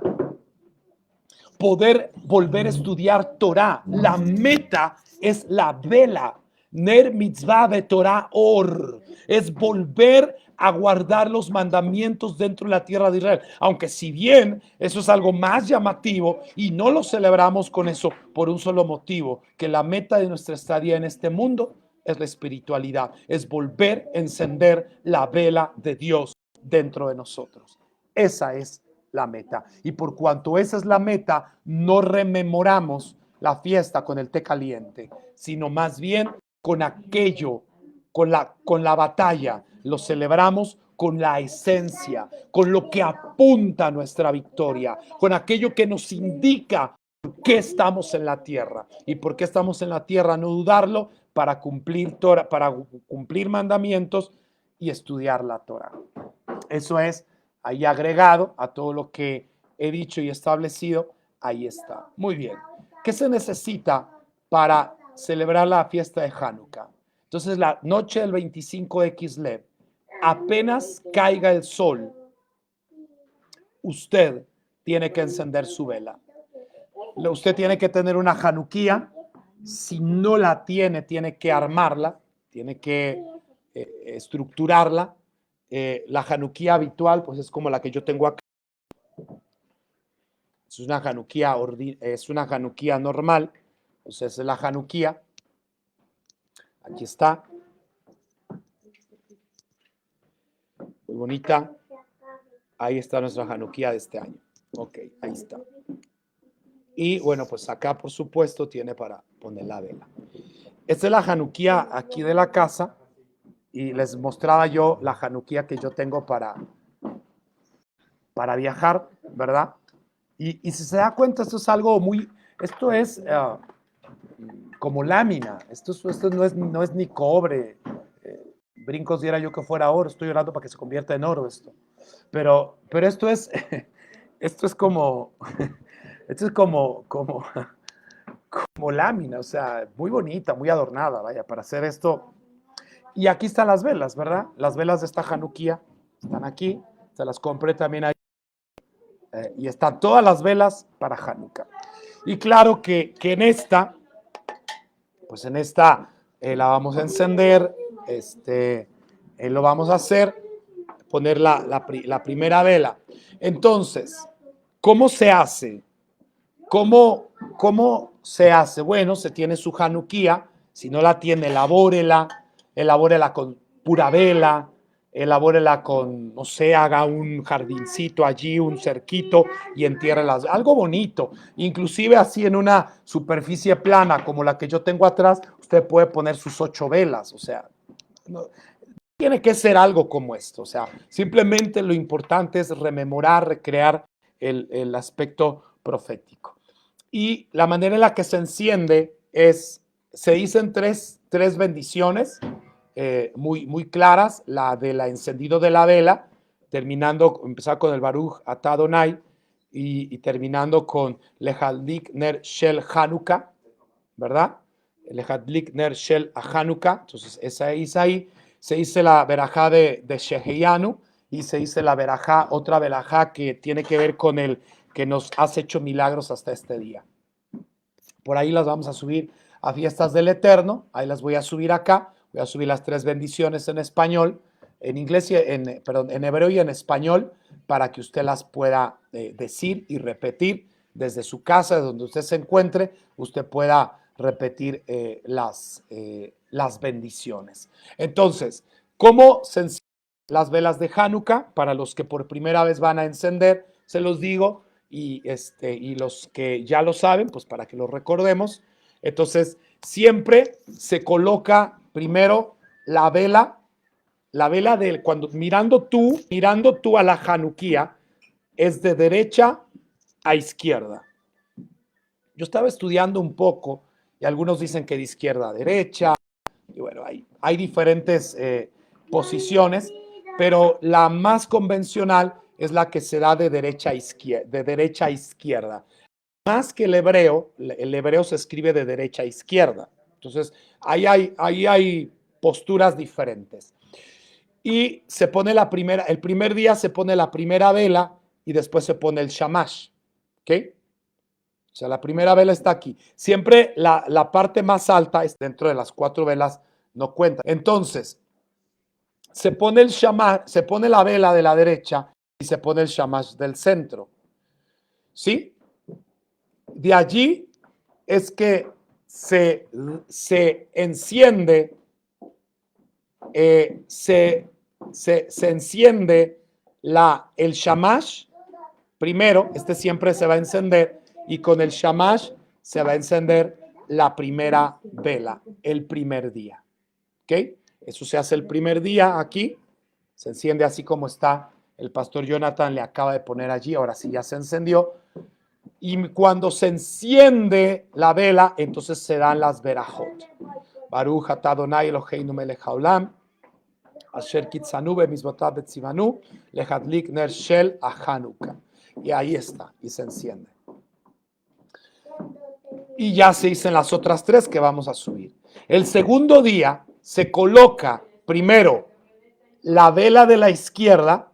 [SPEAKER 2] Poder volver a estudiar Torah. La meta es la vela. Ner mitzvah de Torah or. Es volver a guardar los mandamientos dentro de la tierra de Israel. Aunque si bien eso es algo más llamativo y no lo celebramos con eso por un solo motivo, que la meta de nuestra estadía en este mundo es la espiritualidad, es volver a encender la vela de Dios dentro de nosotros. Esa es la meta. Y por cuanto esa es la meta, no rememoramos la fiesta con el té caliente, sino más bien con aquello, con la batalla. Lo celebramos con la esencia, con lo que apunta a nuestra victoria, con aquello que nos indica por qué estamos en la tierra. ¿Y por qué estamos en la tierra? No dudarlo, para cumplir Torah, para cumplir mandamientos y estudiar la Torah. Eso es ahí agregado a todo lo que he dicho y establecido. Ahí está. Muy bien. ¿Qué se necesita para celebrar la fiesta de Hanukkah? Entonces, la noche del 25 de Kislev, apenas caiga el sol, usted tiene que encender su vela. Usted tiene que tener una Hanukkah. Si no la tiene, tiene que armarla, tiene que estructurarla. La Hanukkah habitual, pues es como la que yo tengo acá. Es una Hanukkah normal. Entonces es la Hanukkah. Aquí está. Muy bonita. Ahí está nuestra Hanukkah de este año. Ok, ahí está. Y bueno, pues acá por supuesto tiene para poner la vela. Esta es la Hanukkah aquí de la casa. Y les mostraba yo la Hanukkah que yo tengo para viajar, ¿verdad? Y si se da cuenta, esto es algo muy, esto es como lámina, esto no es ni cobre, brincos diera yo que fuera oro, estoy orando para que se convierta en oro esto, pero esto es, esto es como, esto es como lámina, o sea, muy bonita, muy adornada, vaya, para hacer esto. Y aquí están las velas, ¿verdad? Las velas de esta Hanukkah están aquí, se las compré también ahí. Y están todas las velas para Hanukkah. Y claro que en esta, pues en esta la vamos a encender, lo vamos a hacer, poner la primera vela. Entonces, ¿cómo se hace? ¿Cómo se hace? Bueno, se tiene su Hanukkah, si no la tiene, elabórela con pura vela, elabórela con, no sé, haga un jardincito allí, un cerquito y entiérrelas, algo bonito, inclusive así en una superficie plana como la que yo tengo atrás, usted puede poner sus 8 velas, o sea, no, tiene que ser algo como esto, o sea, simplemente lo importante es rememorar, recrear el aspecto profético. Y la manera en la que se enciende se dicen tres bendiciones muy claras, la del encendido de la vela, empezar con el Baruch Atah Adonai y terminando con Lehadlik Ner Shel Hanukkah, ¿verdad? Lehadlik Ner Shel Hanukkah, entonces esa es ahí. Se dice la verajá de Sheheyanu y se dice la verajá, otra verajá que tiene que ver con el que nos has hecho milagros hasta este día. Por ahí las vamos a subir a Fiestas del Eterno, ahí las voy a subir acá, voy a subir las 3 bendiciones en español, en inglés, en hebreo y en español, para que usted las pueda decir y repetir desde su casa, de donde usted se encuentre, usted pueda repetir las bendiciones. Entonces, ¿cómo se encienden las velas de Hanukkah? Para los que por primera vez van a encender, se los digo, y los que ya lo saben, pues para que lo recordemos. Entonces, siempre se coloca primero la vela cuando mirando tú a la Hanukkah, es de derecha a izquierda. Yo estaba estudiando un poco y algunos dicen que de izquierda a derecha, y bueno, hay diferentes posiciones, pero la más convencional es la que se da de derecha a izquierda. Más que el hebreo se escribe de derecha a izquierda. Entonces, ahí hay posturas diferentes. Y se pone el primer día se pone la primera vela y después se pone el shamash. ¿Ok? O sea, la primera vela está aquí. Siempre la parte más alta es dentro de las 4 velas, no cuenta. Entonces, se pone el shamash, se pone la vela de la derecha y se pone el shamash del centro. ¿Sí? De allí es que se enciende, se enciende el shamash. Primero, siempre se va a encender y con el shamash se va a encender la primera vela, el primer día. ¿Ok? Eso se hace el primer día aquí, se enciende así como está. El pastor Jonathan le acaba de poner allí, ahora sí ya se encendió. Y cuando se enciende la vela, entonces se dan las verajot. Baruch atah Adonai Eloheinu melech haolam, asher kitzanu bemizvotav betzivanu, lehadlik ner shel Hanukkah. Y ahí está, y se enciende. Y ya se dicen las otras 3 que vamos a subir. El segundo día se coloca primero la vela de la izquierda,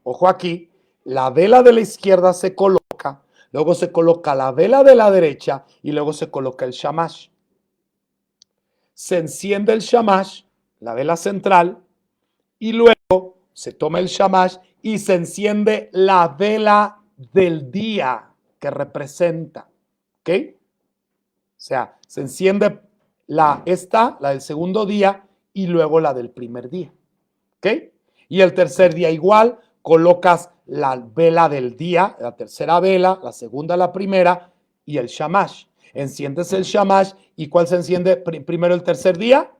[SPEAKER 2] ojo aquí, la vela de la izquierda se coloca, luego se coloca la vela de la derecha y luego se coloca el shamash. Se enciende el shamash, la vela central, y luego se toma el shamash y se enciende la vela del día que representa, ¿ok? O sea, se enciende la del segundo día y luego la del primer día, ¿ok? Y el tercer día igual, colocas la vela del día, la tercera vela, la segunda, la primera y el shamash. Enciendes el shamash y ¿cuál se enciende primero el tercer día?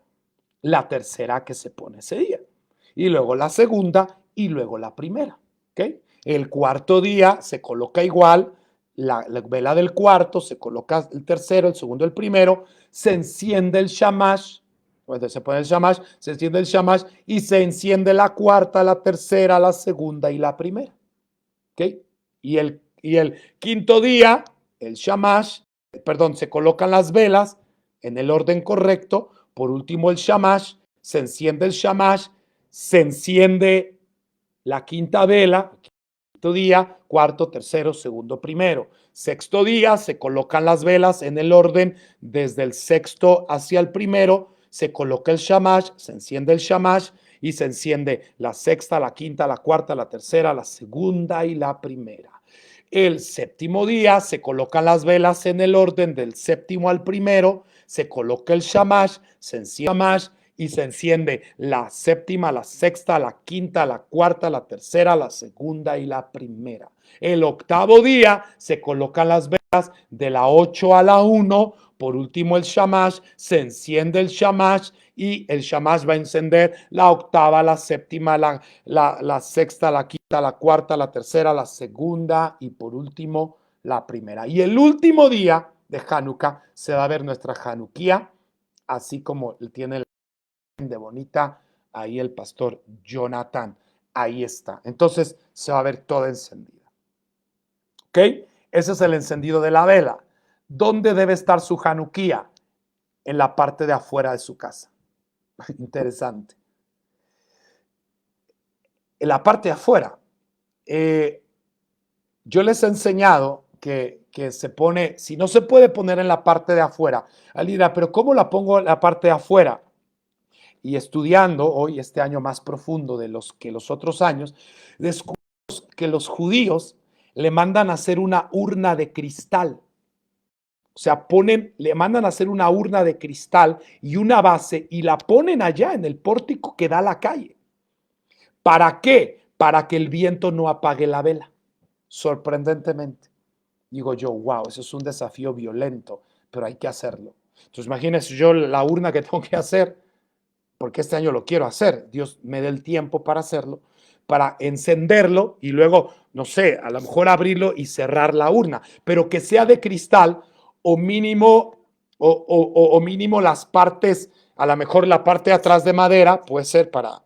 [SPEAKER 2] La tercera que se pone ese día. Y luego la segunda y luego la primera, ¿ok? El cuarto día se coloca igual, la vela del cuarto, se coloca el tercero, el segundo, el primero, se enciende el shamash, cuando se pone el shamash, se enciende el shamash y se enciende la cuarta, la tercera, la segunda y la primera, ¿ok? Y el quinto día, el shamash, perdón, se colocan las velas en el orden correcto, por último el shamash, se enciende el shamash, se enciende la quinta vela, quinto día, cuarto, tercero, segundo, primero. Sexto día, se colocan las velas en el orden desde el sexto hacia el primero, se coloca el shamash, se enciende el shamash y se enciende la sexta, la quinta, la cuarta, la tercera, la segunda y la primera. El séptimo día se colocan las velas en el orden del séptimo al primero, se coloca el shamash, se enciende el shamash y se enciende la séptima, la sexta, la quinta, la cuarta, la tercera, la segunda y la primera. El octavo día se colocan las velas de la 8 a la 1, por último el shamash, se enciende el shamash y el shamash va a encender la octava, la séptima, la sexta, la quinta, la cuarta, la tercera, la segunda y por último la primera. Y el último día de Hanukkah se va a ver nuestra Hanukkah, así como tiene la de bonita ahí el pastor Jonathan. Ahí está. Entonces se va a ver toda encendida. ¿Ok? Ese es el encendido de la vela. ¿Dónde debe estar su Hanukkah? En la parte de afuera de su casa. Interesante. En la parte de afuera. Yo les he enseñado que se pone, si no se puede poner en la parte de afuera, alguien dirá, pero ¿cómo la pongo en la parte de afuera? Y estudiando hoy este año más profundo de los que los otros años, descubrimos que los judíos le mandan a hacer una urna de cristal. O sea, le mandan a hacer una urna de cristal y una base y la ponen allá en el pórtico que da a la calle. ¿Para qué? Para que el viento no apague la vela. Sorprendentemente. Digo yo, wow, eso es un desafío violento, pero hay que hacerlo. Entonces, imagínense yo la urna que tengo que hacer, porque este año lo quiero hacer. Dios me dé el tiempo para hacerlo, para encenderlo y luego, no sé, a lo mejor abrirlo y cerrar la urna, pero que sea de cristal o mínimo, mínimo las partes, a lo mejor la parte de atrás de madera, puede ser para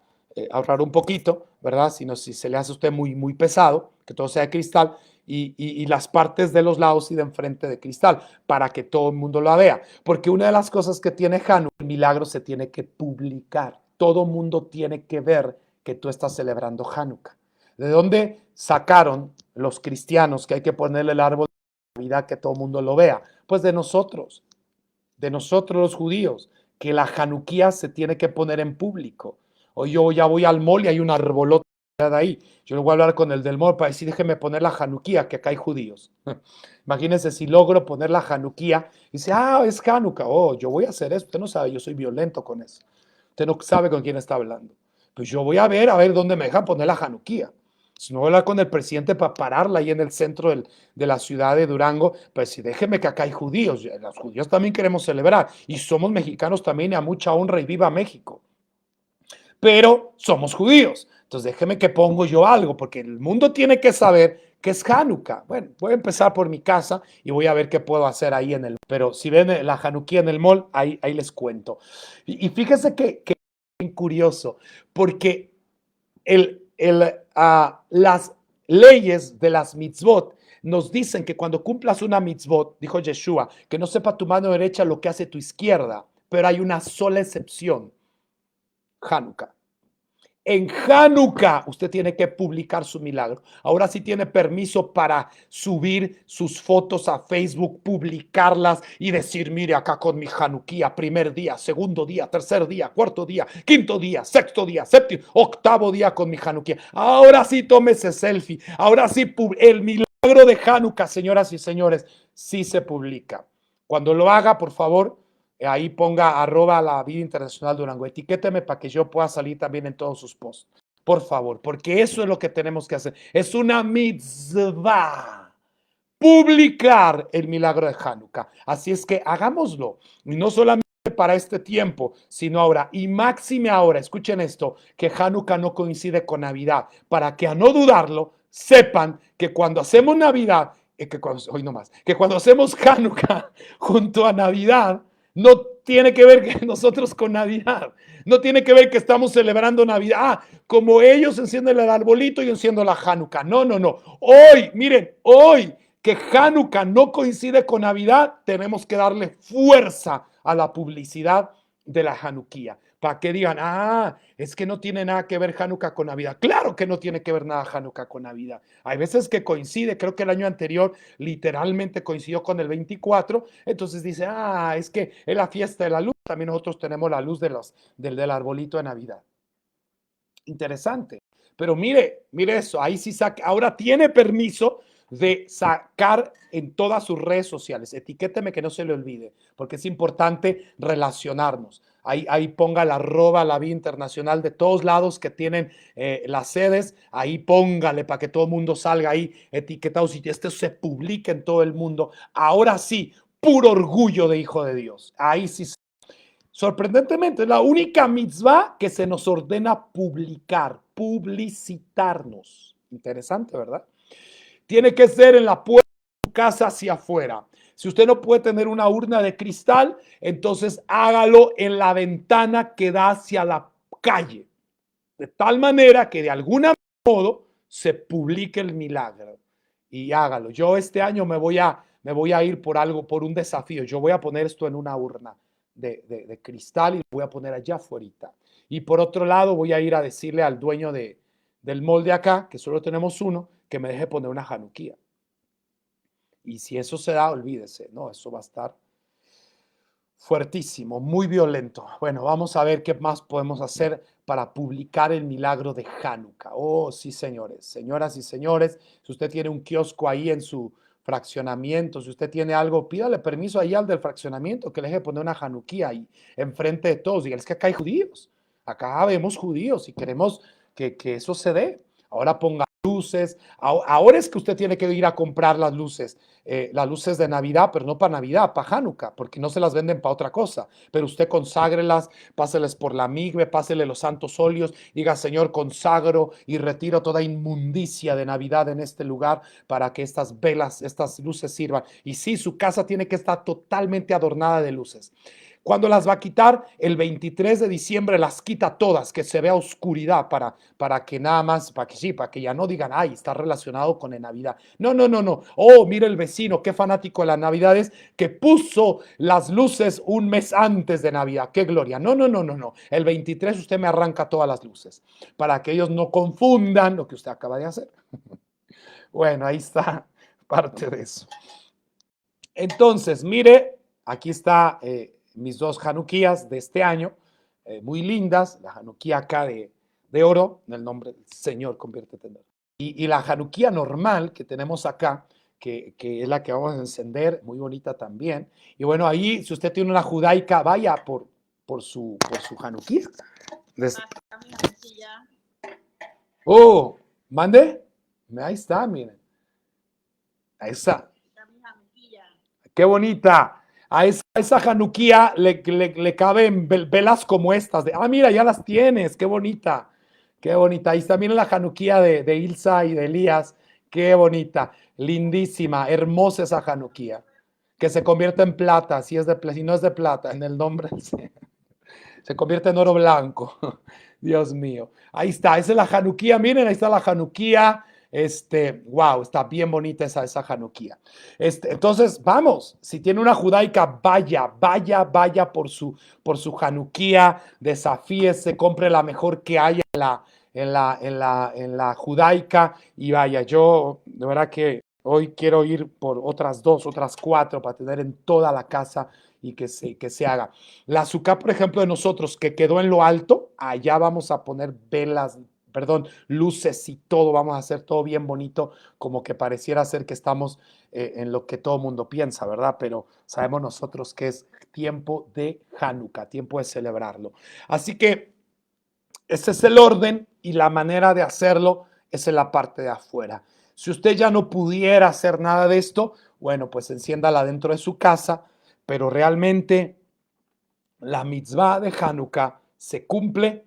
[SPEAKER 2] ahorrar un poquito, ¿verdad? Si se le hace a usted muy pesado, que todo sea de cristal, y las partes de los lados y de enfrente de cristal, para que todo el mundo la vea. Porque una de las cosas que tiene Hanukkah, el milagro se tiene que publicar. Todo mundo tiene que ver que tú estás celebrando Hanukkah. ¿De dónde sacaron los cristianos que hay que ponerle el árbol de Navidad que todo el mundo lo vea? Pues de nosotros los judíos, que la Hanukkah se tiene que poner en público. O yo ya voy al mall y hay un arbolota de ahí. Yo le voy a hablar con el del mall para decir, déjeme poner la Hanukkah, que acá hay judíos. Imagínense si logro poner la Hanukkah y dice, es Hanukkah, yo voy a hacer eso. Usted no sabe, yo soy violento con eso. Usted no sabe con quién está hablando. Pues yo voy a ver dónde me dejan poner la Hanukkah. Si no voy a hablar con el presidente para pararla ahí en el centro de la ciudad de Durango, pues si déjeme que acá hay judíos. Los judíos también queremos celebrar y somos mexicanos también y a mucha honra y viva México. Pero somos judíos. Entonces déjeme que pongo yo algo, porque el mundo tiene que saber que es Hanukkah. Bueno, voy a empezar por mi casa y voy a ver qué puedo hacer ahí en el... Pero si ven la Hanukkah en el mall, ahí les cuento. Y fíjese que es bien curioso, porque las leyes de las mitzvot nos dicen que cuando cumplas una mitzvot, dijo Yeshua, que no sepa tu mano derecha lo que hace tu izquierda, pero hay una sola excepción, Hanukkah. En Hanukkah usted tiene que publicar su milagro. Ahora sí tiene permiso para subir sus fotos a Facebook, publicarlas y decir, mire acá con mi Hanukkah, primer día, segundo día, tercer día, cuarto día, quinto día, sexto día, séptimo, octavo día con mi Hanukkah. Ahora sí tome ese selfie. Ahora sí el milagro milagro de Hanukkah, señoras y señores, sí se publica. Cuando lo haga, por favor, ahí ponga @la vida internacional Durango. Etiquéteme para que yo pueda salir también en todos sus posts. Por favor, porque eso es lo que tenemos que hacer. Es una mitzvah publicar el milagro de Hanukkah. Así es que hagámoslo. Y no solamente para este tiempo, sino ahora. Y máxime ahora, escuchen esto, que Hanukkah no coincide con Navidad. Para que a no dudarlo, sepan que cuando hacemos Navidad, que cuando hacemos Hanukkah junto a Navidad, no tiene que ver que nosotros con Navidad. No tiene que ver que estamos celebrando Navidad. Como ellos encienden el arbolito, yo enciendo la Hanukkah. No. Hoy, miren, hoy que Hanukkah no coincide con Navidad, tenemos que darle fuerza a la publicidad de la Hanukkah. Para que digan, es que no tiene nada que ver Hanukkah con Navidad. Claro que no tiene que ver nada Hanukkah con Navidad. Hay veces que coincide, creo que el año anterior literalmente coincidió con el 24, entonces dice, es que es la fiesta de la luz, también nosotros tenemos la luz del arbolito de Navidad. Interesante. Pero mire eso, ahí sí ahora tiene permiso de sacar en todas sus redes sociales. Etiquéteme que no se le olvide, porque es importante relacionarnos. Ahí ponga la vida internacional de todos lados que tienen las sedes. Ahí póngale para que todo el mundo salga ahí etiquetado. Si esto se publica en todo el mundo, ahora sí, puro orgullo de hijo de Dios. Ahí sí. Sorprendentemente, es la única mitzvah que se nos ordena publicar, publicitarnos. Interesante, ¿verdad? Tiene que ser en la puerta de su casa hacia afuera. Si usted no puede tener una urna de cristal, entonces hágalo en la ventana que da hacia la calle. De tal manera que de algún modo se publique el milagro. Y hágalo. Yo este año me voy a ir por un desafío. Yo voy a poner esto en una urna de cristal y lo voy a poner allá afuera. Y por otro lado voy a ir a decirle al dueño del molde acá, que solo tenemos uno, que me deje poner una Hanukkah. Y si eso se da, olvídese, ¿no? Eso va a estar fuertísimo, muy violento. Bueno, vamos a ver qué más podemos hacer para publicar el milagro de Hanukkah. Oh, sí, señores, señoras y señores, si usted tiene un kiosco ahí en su fraccionamiento, si usted tiene algo, pídale permiso ahí al del fraccionamiento que le deje poner una Hanukkah ahí enfrente de todos. Dígales que acá hay judíos, acá vemos judíos y queremos que eso se dé. Ahora ponga luces. Ahora es que usted tiene que ir a comprar las luces de Navidad, pero no para Navidad, para Hanukkah, porque no se las venden para otra cosa. Pero usted conságrelas, páseles por la migbe, pásele los santos óleos, diga, Señor, consagro y retiro toda inmundicia de Navidad en este lugar para que estas velas, estas luces sirvan. Y sí, su casa tiene que estar totalmente adornada de luces. ¿Cuándo las va a quitar? El 23 de diciembre las quita todas, que se vea oscuridad para que nada más, para que ya no digan, está relacionado con la Navidad. No. Oh, mire el vecino, qué fanático de la Navidad es, que puso las luces un mes antes de Navidad. ¡Qué gloria! No. El 23 usted me arranca todas las luces, para que ellos no confundan lo que usted acaba de hacer. Bueno, ahí está parte de eso. Entonces, mire, aquí está mis dos Hanukkías de este año, muy lindas, la Hanukkía acá de oro, en el nombre del Señor, conviértete en oro. Y la Hanukkía normal que tenemos acá, que es la que vamos a encender, muy bonita también. Y bueno, ahí, si usted tiene una judaica, vaya por su Hanukkía. Oh, mande. Ahí está, miren. Ahí está. Qué bonita. A esa Hanukkía le caben velas como estas. Mira, ya las tienes. Qué bonita. Qué bonita. Y también la Hanukkía de Ilsa y de Elías. Qué bonita. Lindísima. Hermosa esa Hanukkía. Que se convierte en plata. Si no es de plata, en el nombre se convierte en oro blanco. Dios mío. Ahí está. Esa es la Hanukkía. Miren, ahí está la Hanukkía. Wow, está bien bonita esa Hanukkía. Entonces, vamos, si tiene una judaica, vaya por su Hanukkía, desafíese, compre la mejor que haya en la judaica y vaya. Yo, de verdad que hoy quiero ir por otras 2, otras 4 para tener en toda la casa y que se haga. La azúcar, por ejemplo, de nosotros, que quedó en lo alto, allá vamos a poner velas luces y todo, vamos a hacer todo bien bonito, como que pareciera ser que estamos en lo que todo mundo piensa, ¿verdad? Pero sabemos nosotros que es tiempo de Hanukkah, tiempo de celebrarlo. Así que ese es el orden y la manera de hacerlo es en la parte de afuera. Si usted ya no pudiera hacer nada de esto, bueno, pues enciéndala dentro de su casa, pero realmente la mitzvah de Hanukkah se cumple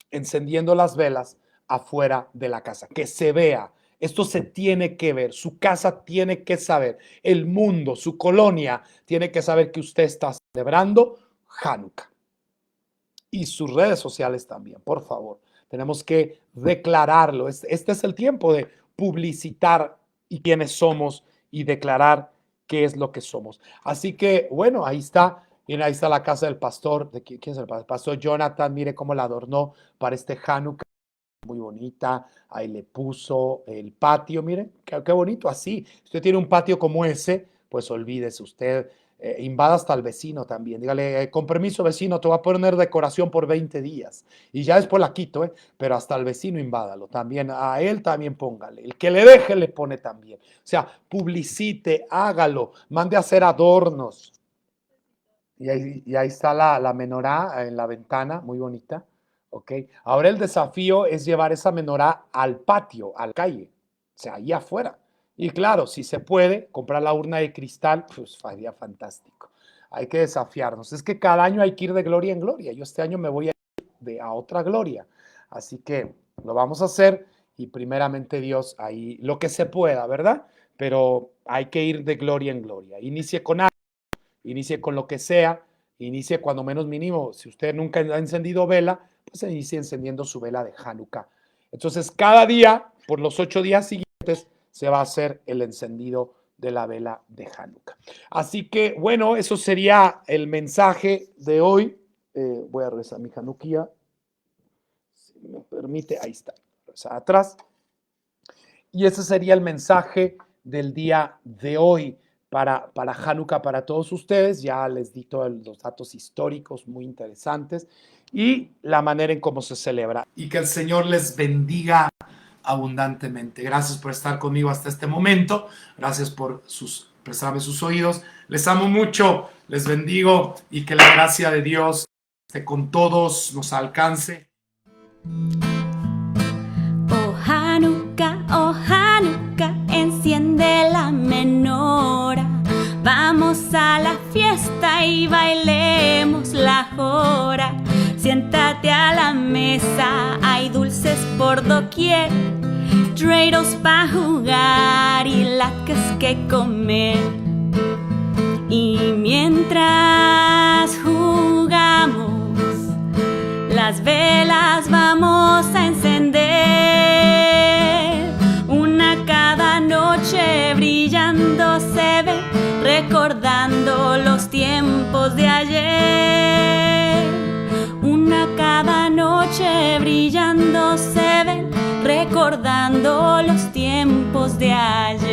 [SPEAKER 2] encendiendo las velas afuera de la casa, que se vea. Esto se tiene que ver, su casa tiene que saber, el mundo, su colonia tiene que saber que usted está celebrando Hanukkah. Y sus redes sociales también, por favor. Tenemos que declararlo. Este es el tiempo de publicitar y quiénes somos y declarar qué es lo que somos. Así que, bueno, ahí está. Miren, ahí está la casa del pastor. ¿Quién es el pastor? El pastor Jonathan. Mire cómo la adornó para este Hanukkah. Muy bonita. Ahí le puso el patio. Miren, qué bonito así. Si usted tiene un patio como ese, pues olvídese usted. Invada hasta el vecino también. Dígale, con permiso vecino, te voy a poner decoración por 20 días. Y ya después la quito, pero hasta el vecino invádalo también. A él también póngale. El que le deje le pone también. O sea, publicite, hágalo, mande a hacer adornos. Y ahí está la menorá en la ventana, muy bonita. ¿Ok? Ahora el desafío es llevar esa menorá al patio, a la calle, o sea, ahí afuera. Y claro, si se puede, comprar la urna de cristal, pues sería fantástico. Hay que desafiarnos. Es que cada año hay que ir de gloria en gloria. Yo este año me voy a ir a otra gloria. Así que lo vamos a hacer y primeramente Dios ahí lo que se pueda, ¿verdad? Pero hay que ir de gloria en gloria. Inicie con algo, inicie con lo que sea, inicie cuando menos mínimo. Si usted nunca ha encendido vela, pues inicie encendiendo su vela de Hanukkah. Entonces, cada día, por los 8 días siguientes, se va a hacer el encendido de la vela de Hanukkah. Así que, bueno, eso sería el mensaje de hoy. Voy a regresar a mi Hanukkah, si me permite. Ahí está, atrás. Y ese sería el mensaje del día de hoy para Hanukkah, para todos ustedes. Ya les di todos los datos históricos muy interesantes y la manera en cómo se celebra. Y que el Señor les bendiga abundantemente. Gracias por estar conmigo hasta este momento. Gracias por prestarme sus oídos. Les amo mucho, les bendigo y que la gracia de Dios esté con todos, nos alcance.
[SPEAKER 1] Oh Hanukkah, enciende la menora. Vamos a la fiesta y bailemos la jora. Siéntate a la mesa, hay dulces por doquier, dreidels pa' jugar y latkes que comer. Y mientras jugamos, las velas vamos a encender. Una cada noche brillando se ve, recordando los tiempos de ayer. Una cada noche brillando se ven, recordando los tiempos de ayer.